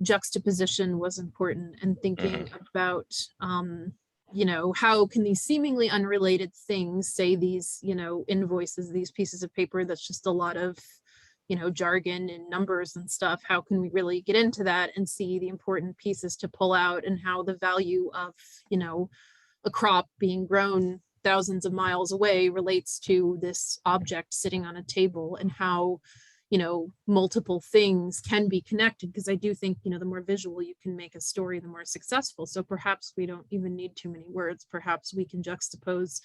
juxtaposition was important, and thinking about, how can these seemingly unrelated things, say these, invoices, these pieces of paper that's just a lot of, jargon and numbers and stuff, how can we really get into that and see the important pieces to pull out, and how the value of, a crop being grown thousands of miles away relates to this object sitting on a table, and how, multiple things can be connected. Because I do think, the more visual you can make a story, the more successful. So perhaps we don't even need too many words. Perhaps we can juxtapose,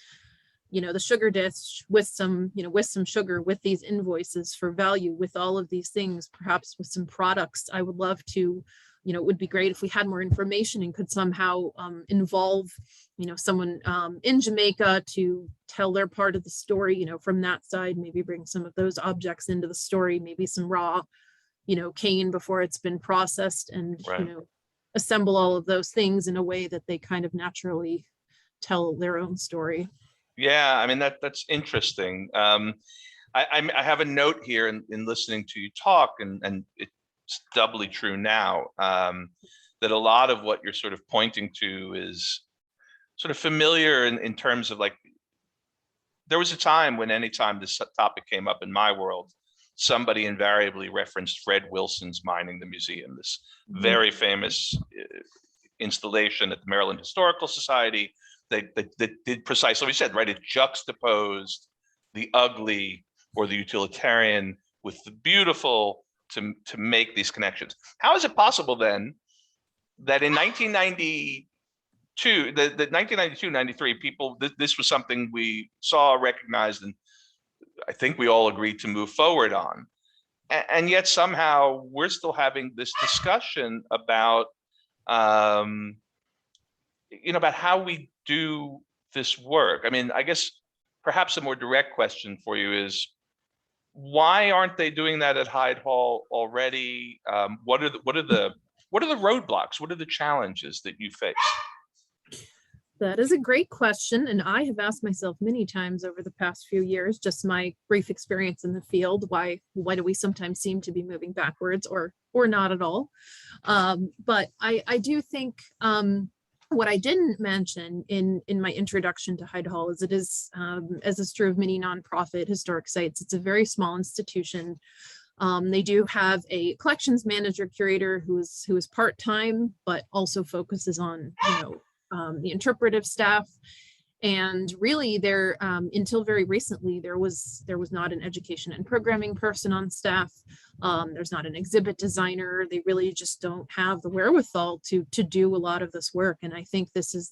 the sugar dish with some, with some sugar, with these invoices for value, with all of these things, perhaps with some products. I would love to, it would be great if we had more information and could somehow involve, someone in Jamaica to tell their part of the story, from that side, maybe bring some of those objects into the story, maybe some raw, cane before it's been processed, and, Right. Assemble all of those things in a way that they kind of naturally tell their own story. Yeah, I mean, that's interesting. I have a note here in listening to you talk, and it's doubly true now, that a lot of what you're sort of pointing to is sort of familiar in terms of, like, there was a time when anytime this topic came up in my world, somebody invariably referenced Fred Wilson's Mining the Museum, this very famous installation at the Maryland Historical Society that did precisely what you said, right? It juxtaposed the ugly or the utilitarian with the beautiful to make these connections. How is it possible then that in 1992, the 1992-93 people, this was something we saw, recognized, and I think we all agreed to move forward on, and yet somehow we're still having this discussion about about how we do this work. I mean, I guess perhaps a more direct question for you is, why aren't they doing that at Hyde Hall already? What are the roadblocks? What are the challenges that you face? That is a great question, and I have asked myself many times over the past few years, just my brief experience in the field, why do we sometimes seem to be moving backwards, or not at all? But I do think what I didn't mention in my introduction to Hyde Hall is it is, as is true of many nonprofit historic sites, it's a very small institution. They do have a collections manager curator who is part-time, but also focuses on, the interpretive staff. And really there, until very recently, there was not an education and programming person on staff. There's not an exhibit designer. They really just don't have the wherewithal to do a lot of this work. And I think this is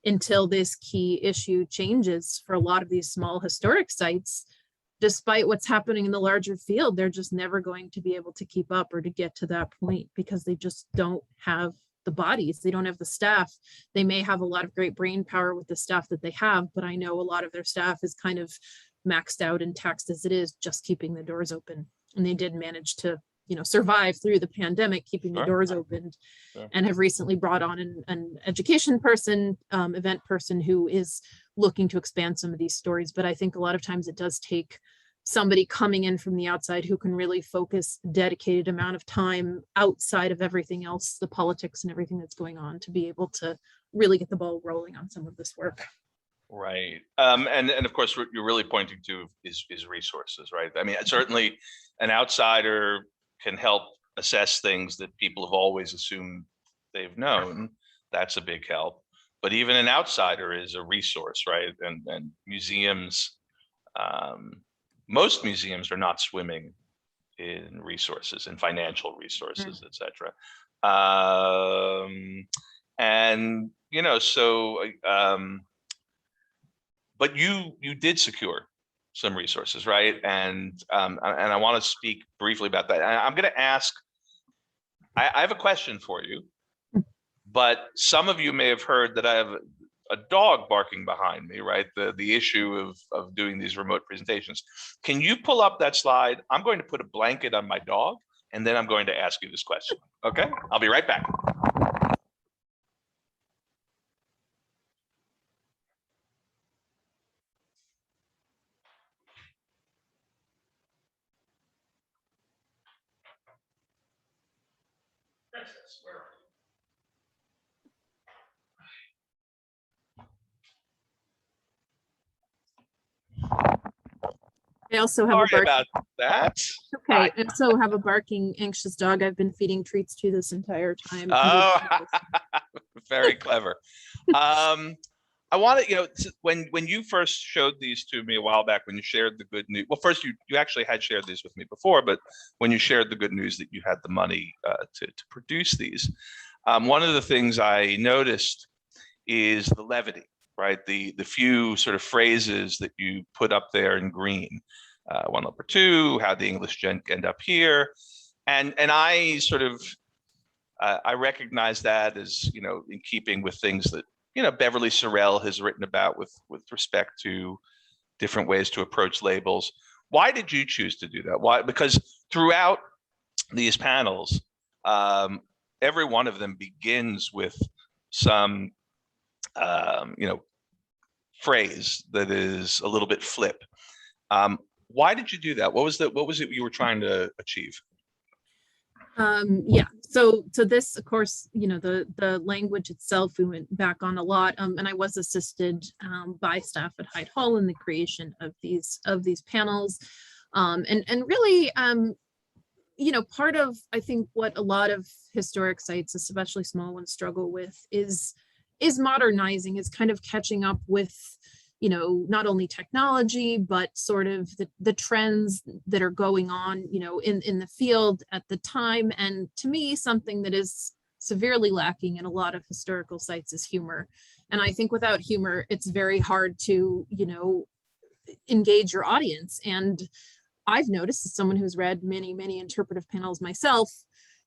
until this key issue changes for a lot of these small historic sites, despite what's happening in the larger field, they're just never going to be able to keep up or to get to that point, because they just don't have the bodies. They don't have the staff. They may have a lot of great brain power with the staff that they have, but I know a lot of their staff is kind of maxed out and taxed as it is, just keeping the doors open. And they did manage to, survive through the pandemic, keeping the doors open, and have recently brought on an education person, event person who is looking to expand some of these stories. But I think a lot of times it does take somebody coming in from the outside who can really focus dedicated amount of time outside of everything else, the politics and everything that's going on, to be able to really get the ball rolling on some of this work. Right. And of course, what you're really pointing to is resources, right? I mean, certainly an outsider can help assess things that people have always assumed they've known. That's a big help. But even an outsider is a resource, right? And museums, most museums are not swimming in resources and financial resources, et cetera. And, but you did secure some resources, right? And I want to speak briefly about that. And I'm going to ask I have a question for you, but some of you may have heard that I have a dog barking behind me, right? The issue of doing these remote presentations. Can you pull up that slide? I'm going to put a blanket on my dog, and then I'm going to ask you this question. Okay, I'll be right back. I also have Sorry a bark. about that. Okay, Hi. I also have a barking anxious dog I've been feeding treats to this entire time. Oh, very clever. I want to, when you first showed these to me a while back, when you shared the good news. Well, first you actually had shared these with me before, but when you shared the good news that you had the money to produce these, one of the things I noticed is the levity, right? The few sort of phrases that you put up there in green. One number two, how the English gent end up here, and I sort of I recognize that as in keeping with things that Beverly Sorrell has written about with respect to different ways to approach labels. Why did you choose to do that? Why? Because throughout these panels, every one of them begins with some phrase that is a little bit flip. Why did you do that? What was it you were trying to achieve? Yeah, so this, of course, the language itself, we went back on a lot, and I was assisted by staff at Hyde Hall in the creation of these panels, and really, part of, I think, what a lot of historic sites, especially small ones, struggle with is modernizing, is kind of catching up with not only technology, but sort of the trends that are going on, in the field at the time. And to me, something that is severely lacking in a lot of historical sites is humor. And I think without humor, it's very hard to, engage your audience. And I've noticed, as someone who's read many, many interpretive panels myself,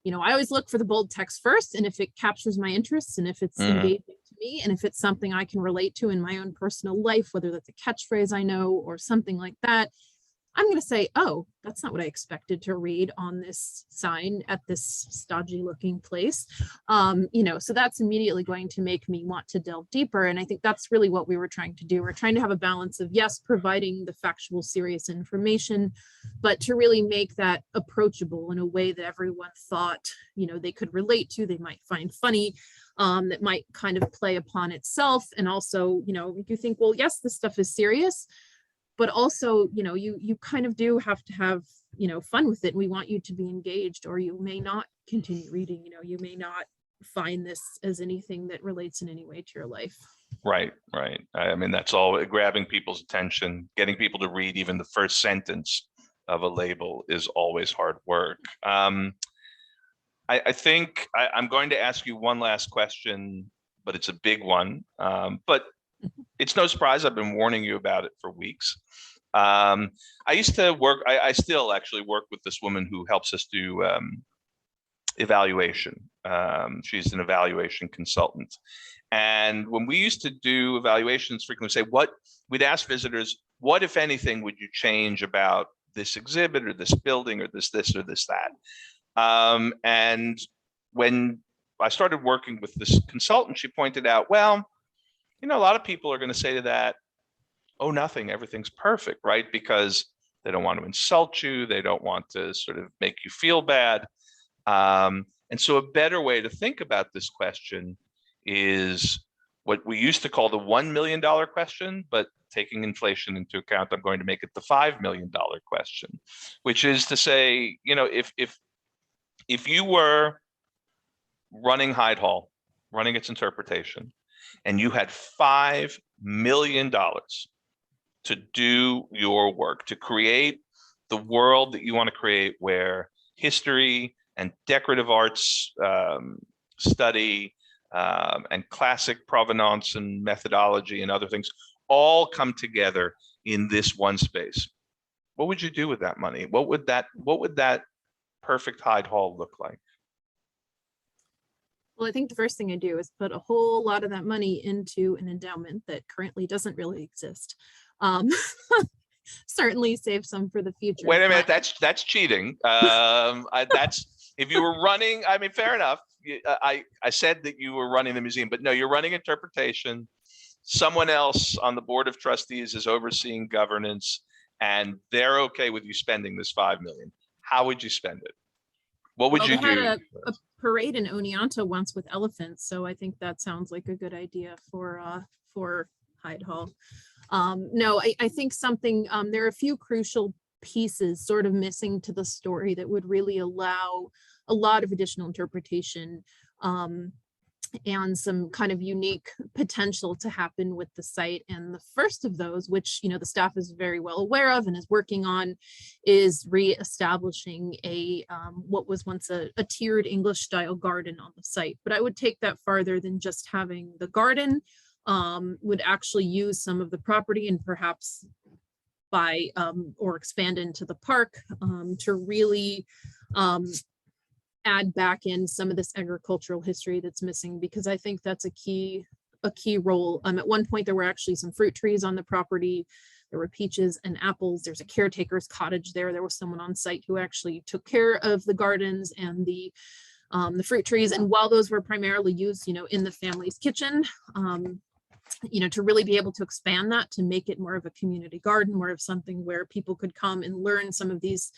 I always look for the bold text first, and if it captures my interests, and if it's engaging to me, and if it's something I can relate to in my own personal life, whether that's a catchphrase I know or something like that, I'm going to say, oh, that's not what I expected to read on this sign at this stodgy looking place. So that's immediately going to make me want to delve deeper. And I think that's really what we were trying to do. We're trying to have a balance of, yes, providing the factual, serious information, but to really make that approachable in a way that everyone thought, they could relate to, they might find funny, that might kind of play upon itself. And also, you think, well, yes, this stuff is serious, but also, you kind of do have to have, fun with it. We want you to be engaged, or you may not continue reading, you may not find this as anything that relates in any way to your life. Right. I mean, that's all. Grabbing people's attention, getting people to read even the first sentence of a label is always hard work. I think I'm going to ask you one last question, but it's a big one. But it's no surprise, I've been warning you about it for weeks. I used to work, I still actually work with this woman who helps us do evaluation. She's an evaluation consultant. And when we used to do evaluations, frequently say, we'd ask visitors, what, if anything, would you change about this exhibit or this building or this or this, that? And when I started working with this consultant, she pointed out, well, a lot of people are going to say to that, oh, nothing, everything's perfect, right? Because they don't want to insult you. They don't want to sort of make you feel bad. And so a better way to think about this question is what we used to call the $1 million question, but taking inflation into account, I'm going to make it the $5 million question, which is to say, if you were running Hyde Hall, running its interpretation, and you had $5 million to do your work, to create the world that you want to create, where history and decorative arts study and classic provenance and methodology and other things all come together in this one space, what would you do with that money? What would that perfect Hyde Hall look like? Well, I think the first thing I do is put a whole lot of that money into an endowment that currently doesn't really exist. Um, certainly save some for the future. Wait a minute, but- that's cheating. That's if you were running. I mean, fair enough. I said that you were running the museum, but no, you're running interpretation. Someone else on the board of trustees is overseeing governance, and they're okay with you spending this $5 million. How would you spend it? What would Well, you we had do? a parade in Oneonta once with elephants, so I think that sounds like a good idea for Hyde Hall. No, I think something, there are a few crucial pieces sort of missing to the story that would really allow a lot of additional interpretation, and some kind of unique potential to happen with the site. And the first of those, which, you know, the staff is very well aware of and is working on, is reestablishing a what was once a tiered English style garden on the site. But I would take that farther than just having the garden, would actually use some of the property and perhaps buy or expand into the park to really add back in some of this agricultural history that's missing, because I think that's a key role. At one point, there were actually some fruit trees on the property. There were peaches and apples. There's a caretaker's cottage there. There was someone on site who actually took care of the gardens and the fruit trees. And while those were primarily used, you know, in the family's kitchen, you know, to really be able to expand that, to make it more of a community garden, more of something where people could come and learn some of these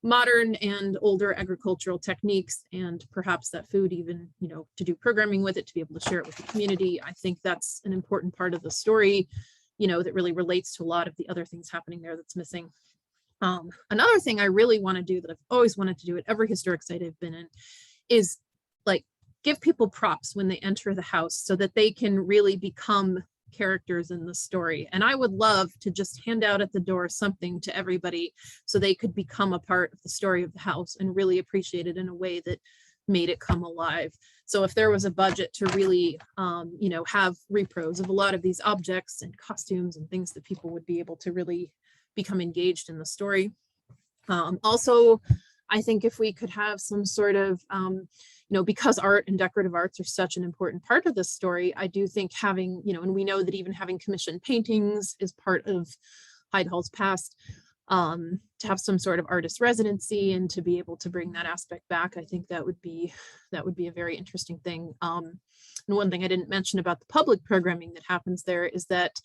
modern and older agricultural techniques, and perhaps that food even, you know, to do programming with it, to be able to share it with the community. I think that's an important part of the story, you know, that really relates to a lot of the other things happening there that's missing. Another thing I really want to do, that I've always wanted to do at every historic site I've been in, is like give people props when they enter the house so that they can really become characters in the story. And I would love to just hand out at the door something to everybody so they could become a part of the story of the house and really appreciate it in a way that made it come alive. So if there was a budget to really, you know, have repros of a lot of these objects and costumes and things that people would be able to really become engaged in the story. Also, I think if we could have some sort of, you know, because art and decorative arts are such an important part of this story, I do think having, you know, and we know that even having commissioned paintings is part of Hyde Hall's past, to have some sort of artist residency and to be able to bring that aspect back, I think that would be a very interesting thing. And one thing I didn't mention about the public programming that happens there is that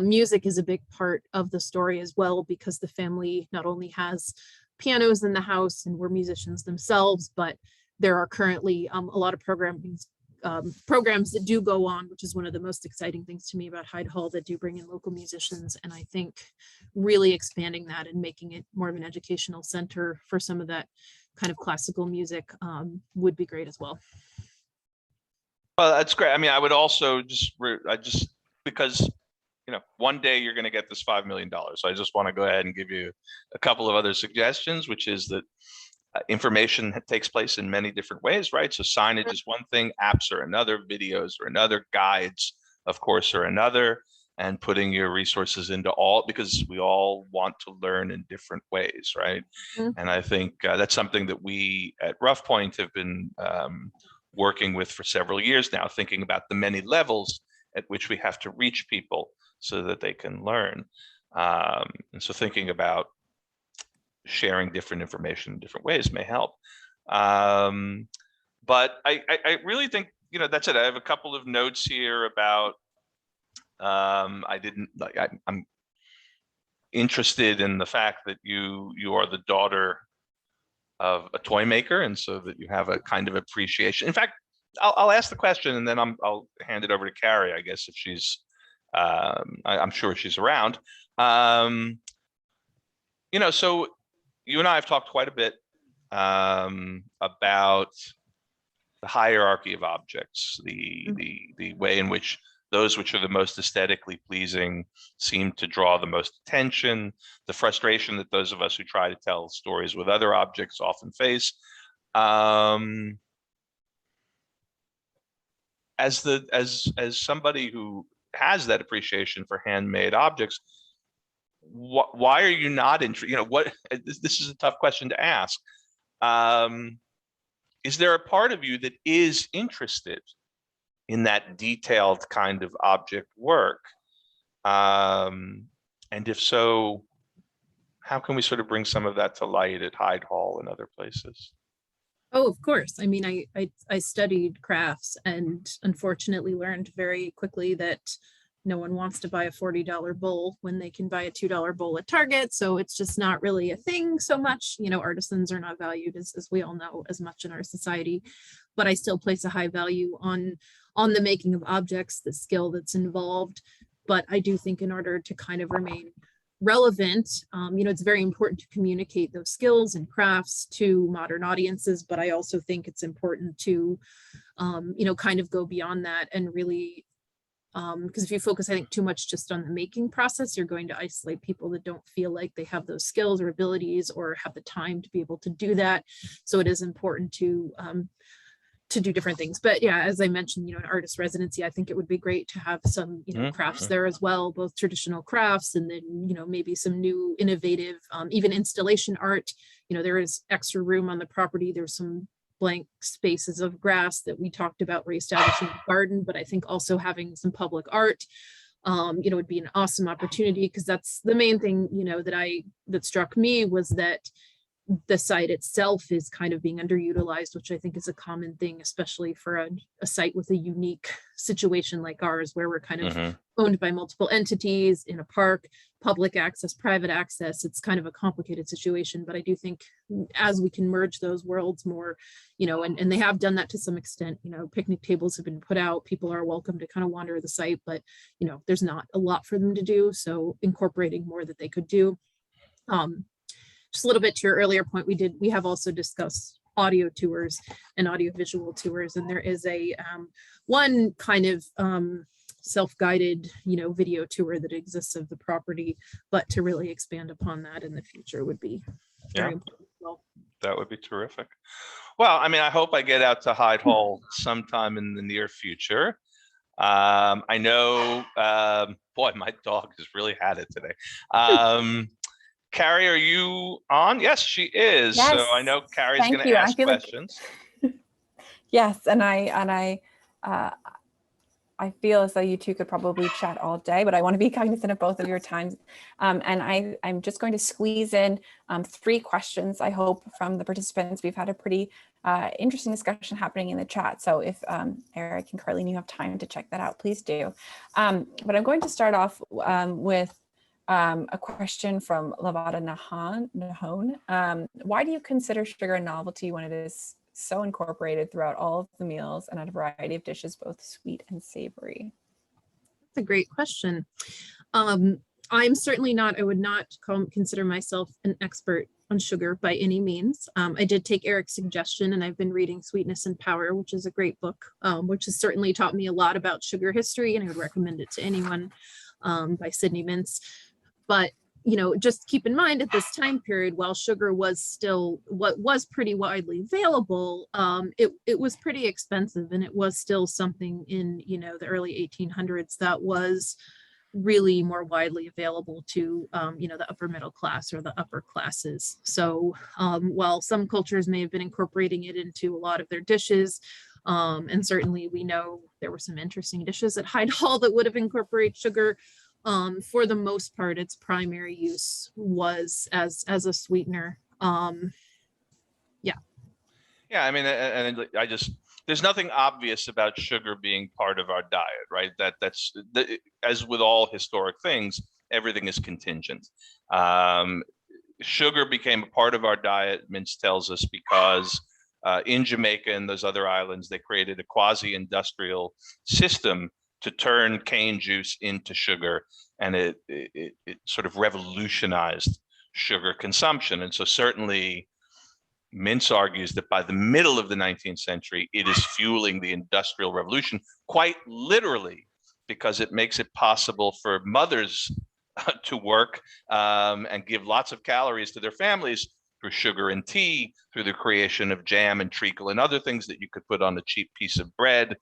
music is a big part of the story as well, because the family not only has pianos in the house and we're musicians themselves, but there are currently a lot of programs that do go on, which is one of the most exciting things to me about Hyde Hall, that do bring in local musicians. And I think really expanding that and making it more of an educational center for some of that kind of classical music would be great as well. Well, that's great. I mean, I would also because, you know, one day you're going to get this $5 million. So I just want to go ahead and give you a couple of other suggestions, which is that information takes place in many different ways, right? So signage is one thing, apps are another, videos are another, guides, of course, are another, and putting your resources into all, because we all want to learn in different ways, right? Mm-hmm. And I think that's something that we at Rough Point have been working with for several years now, thinking about the many levels at which we have to reach people so that they can learn. And so thinking about sharing different information in different ways may help. But I really think, you know, that's it. I have a couple of notes here about, I'm interested in the fact that you are the daughter of a toy maker, and so that you have a kind of appreciation. In fact, I'll ask the question and then I'll hand it over to Carrie, I guess, if she's, I'm sure she's around. You know, so you and I have talked quite a bit about the hierarchy of objects, the way in which those which are the most aesthetically pleasing seem to draw the most attention, the frustration that those of us who try to tell stories with other objects often face. As somebody who has that appreciation for handmade objects, why are you not interested? You know, what, this is a tough question to ask. is there a part of you that is interested in that detailed kind of object work? And if so, how can we sort of bring some of that to light at Hyde Hall and other places? Oh, of course. I mean, I studied crafts and unfortunately learned very quickly that no one wants to buy a $40 bowl when they can buy a $2 bowl at Target. So it's just not really a thing so much. You know, artisans are not valued, as we all know, as much in our society. But I still place a high value on the making of objects, the skill that's involved. But I do think in order to kind of remain relevant, you know, it's very important to communicate those skills and crafts to modern audiences. But I also think it's important to, you know, kind of go beyond that and really, because if you focus, I think, too much just on the making process, you're going to isolate people that don't feel like they have those skills or abilities or have the time to be able to do that. So it is important to do different things. But yeah, as I mentioned, you know, an artist residency, I think it would be great to have some, you know, crafts there as well, both traditional crafts and then, you know, maybe some new innovative, even installation art. You know, there is extra room on the property. There's some blank spaces of grass that we talked about reestablishing the garden, but I think also having some public art, you know, would be an awesome opportunity, because that's the main thing, you know, that struck me was that the site itself is kind of being underutilized, which I think is a common thing, especially for a site with a unique situation like ours, where we're kind of owned by multiple entities in a park, public access, private access. It's kind of a complicated situation, but I do think as we can merge those worlds more, you know, and they have done that to some extent, you know, picnic tables have been put out, people are welcome to kind of wander the site, but, you know, there's not a lot for them to do. So incorporating more that they could do. Just a little bit to your earlier point, we have also discussed audio tours and audiovisual tours, and there is a one kind of self-guided, you know, video tour that exists of the property, but to really expand upon that in the future would be very important as well. That would be terrific. Well, I mean, I hope I get out to Hyde Hall sometime in the near future. I know, boy, my dog has really had it today. Carrie, are you on? Yes, she is. Yes. So I know Carrie's going to ask questions. Yes, and I feel as though you two could probably chat all day, but I want to be cognizant of both of your times. And I'm just going to squeeze in 3 questions, I hope, from the participants. We've had a pretty interesting discussion happening in the chat. So if Erik and Carlene, you have time to check that out, please do. But I'm going to start off with a question from Lavada Nahon. Why do you consider sugar a novelty when it is so incorporated throughout all of the meals and a variety of dishes, both sweet and savory? That's a great question. I'm certainly not, I would not consider myself an expert on sugar by any means. I did take Erik's suggestion, and I've been reading Sweetness and Power, which is a great book, which has certainly taught me a lot about sugar history, and I would recommend it to anyone, by Sydney Mintz. But, you know, just keep in mind at this time period, while sugar was still what was pretty widely available, it was pretty expensive, and it was still something in, you know, the early 1800s that was really more widely available to, you know, the upper middle class or the upper classes. So while some cultures may have been incorporating it into a lot of their dishes, and certainly we know there were some interesting dishes at Hyde Hall that would have incorporated sugar, for the most part, its primary use was as a sweetener. Yeah, I mean, and there's nothing obvious about sugar being part of our diet, right? That's as with all historic things, everything is contingent. Sugar became a part of our diet, Mintz tells us, because in Jamaica and those other islands, they created a quasi-industrial system to turn cane juice into sugar, and it sort of revolutionized sugar consumption. And so certainly Mintz argues that by the middle of the 19th century, it is fueling the Industrial Revolution, quite literally, because it makes it possible for mothers to work and give lots of calories to their families through sugar and tea, through the creation of jam and treacle and other things that you could put on a cheap piece of bread.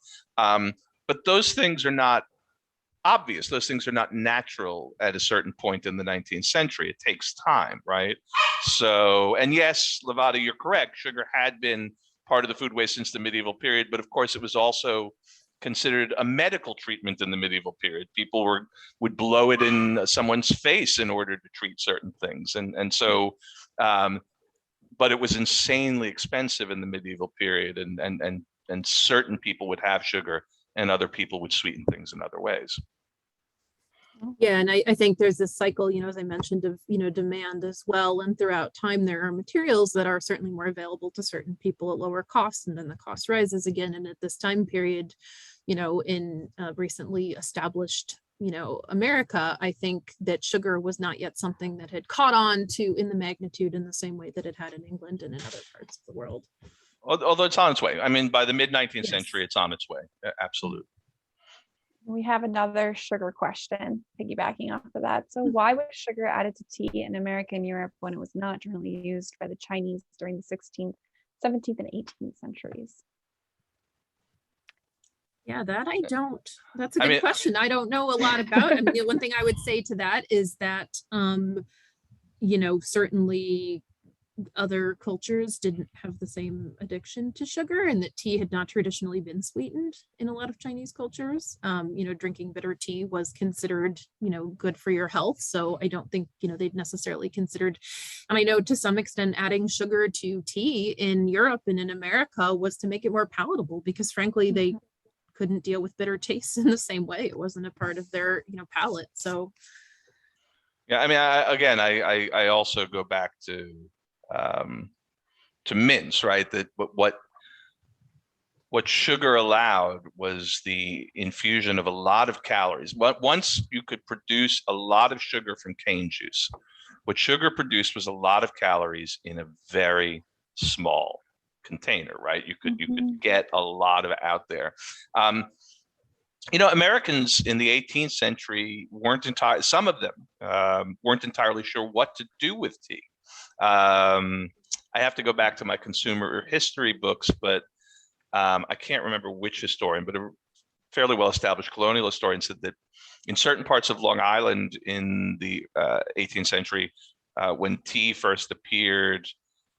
But those things are not obvious. Those things are not natural at a certain point in the 19th century. It takes time, right? So, and yes, Lavada, you're correct. Sugar had been part of the food waste since the medieval period, but of course it was also considered a medical treatment in the medieval period. People would blow it in someone's face in order to treat certain things, and so but it was insanely expensive in the medieval period, and certain people would have sugar and other people would sweeten things in other ways. Yeah, and I think there's this cycle, as I mentioned, of, demand as well. And throughout time, there are materials that are certainly more available to certain people at lower costs, and then the cost rises again. And at this time period, in recently established, America, I think that sugar was not yet something that had caught on to in the magnitude in the same way that it had in England and in other parts of the world. Although it's on its way. I mean, by the mid-19th Yes. century, it's on its way. Absolutely. We have another sugar question, piggybacking off of that. So why was sugar added to tea in America and Europe when it was not generally used by the Chinese during the 16th, 17th, and 18th centuries? Yeah, that I don't. That's a good question. I don't know a lot about it. I mean, the one thing I would say to that is that, certainly other cultures didn't have the same addiction to sugar, and that tea had not traditionally been sweetened in a lot of Chinese cultures. Drinking bitter tea was considered, good for your health. So I don't think, they'd necessarily considered, and I know to some extent adding sugar to tea in Europe and in America was to make it more palatable, because frankly, they couldn't deal with bitter tastes in the same way. It wasn't a part of their, palate. So. Yeah, I mean, I also go back to mince, right? That what sugar allowed was the infusion of a lot of calories. But once you could produce a lot of sugar from cane juice, what sugar produced was a lot of calories in a very small container, right? You could get a lot of it out there. Americans in the 18th century some of them weren't entirely sure what to do with tea. I have to go back to my consumer history books, but I can't remember which historian, but a fairly well-established colonial historian said that in certain parts of Long Island in the 18th century, when tea first appeared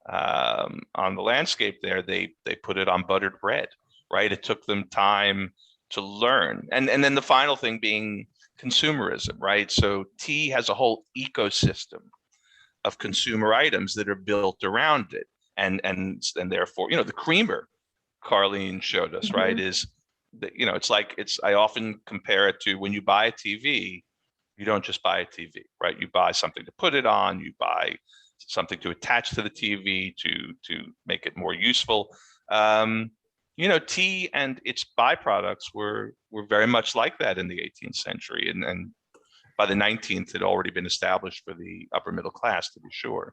on the landscape there, they put it on buttered bread, right? It took them time to learn. And then the final thing being consumerism, right? So tea has a whole ecosystem of consumer items that are built around it. And therefore, the creamer Carlene showed us, right, is that, I often compare it to when you buy a TV, you don't just buy a TV, right? You buy something to put it on, you buy something to attach to the TV to make it more useful. Tea and its byproducts were very much like that in the 18th century. And by the 19th, it had already been established for the upper middle class, to be sure.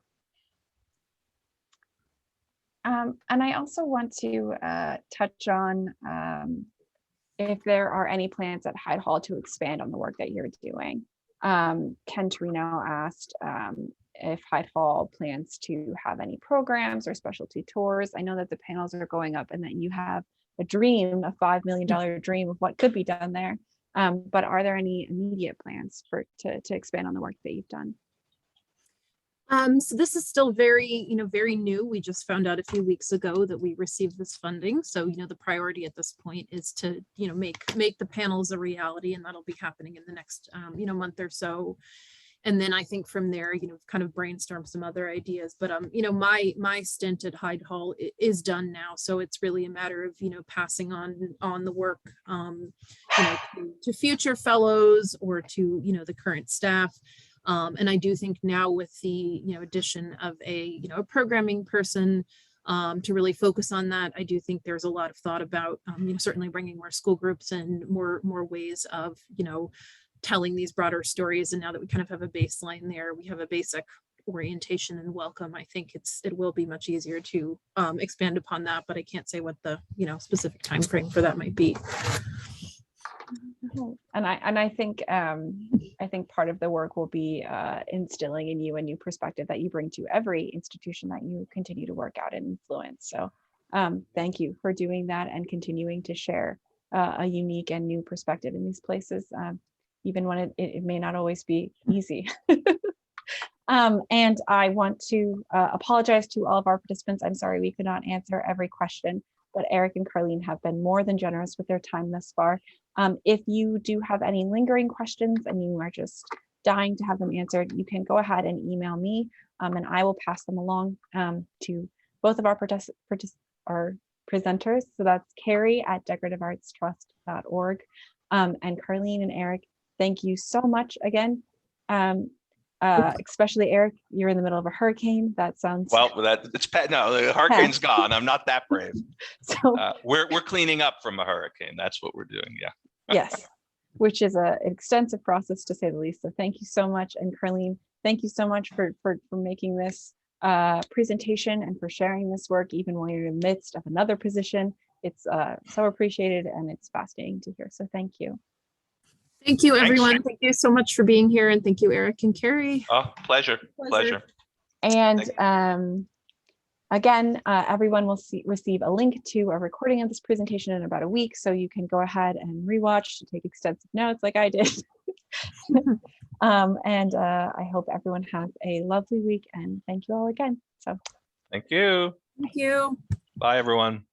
And I also want to touch on if there are any plans at Hyde Hall to expand on the work that you're doing. Ken Torino asked if Hyde Hall plans to have any programs or specialty tours. I know that the panels are going up and that you have a dream, a $5 million dream of what could be done there. But are there any immediate plans to expand on the work that you've done? So this is still very new. We just found out a few weeks ago that we received this funding. So, the priority at this point is to, make the panels a reality, and that'll be happening in the next, month or so. And then I think from there, kind of brainstorm some other ideas. But, my stint at Hyde Hall is done now. So it's really a matter of, passing on the work, to future fellows or to, the current staff. And I do think now with the, addition of a programming person to really focus on that, I do think there's a lot of thought about, certainly bringing more school groups and more ways of, telling these broader stories. And now that we kind of have a baseline there, we have a basic orientation and welcome, I think it will be much easier to expand upon that, but I can't say what the, specific time frame for that might be. And I think part of the work will be instilling in you a new perspective that you bring to every institution that you continue to work out and influence. So thank you for doing that and continuing to share a unique and new perspective in these places, even when it may not always be easy. And I want to apologize to all of our participants. I'm sorry we could not answer every question, but Erik and Carlene have been more than generous with their time thus far. If you do have any lingering questions and you are just dying to have them answered, you can go ahead and email me, and I will pass them along to both of our presenters. So that's Carrie at decorativeartstrust.org. And Carlene and Erik, thank you so much again. Especially Erik, you're in the middle of a hurricane. That sounds well. No, the hurricane's gone. I'm not that brave. So we're cleaning up from a hurricane. That's what we're doing. Yeah. Yes, which is an extensive process to say the least. So thank you so much, and Carlene, thank you so much for making this presentation and for sharing this work, even while you're in the midst of another position. It's so appreciated, and it's fascinating to hear. So thank you. Thank you, everyone. Thank you so much for being here. And thank you, Erik and Carrie. Oh, pleasure. And again, everyone will receive a link to a recording of this presentation in about a week. So you can go ahead and rewatch to take extensive notes like I did. And I hope everyone has a lovely week, and thank you all again. So thank you. Thank you. Bye, everyone.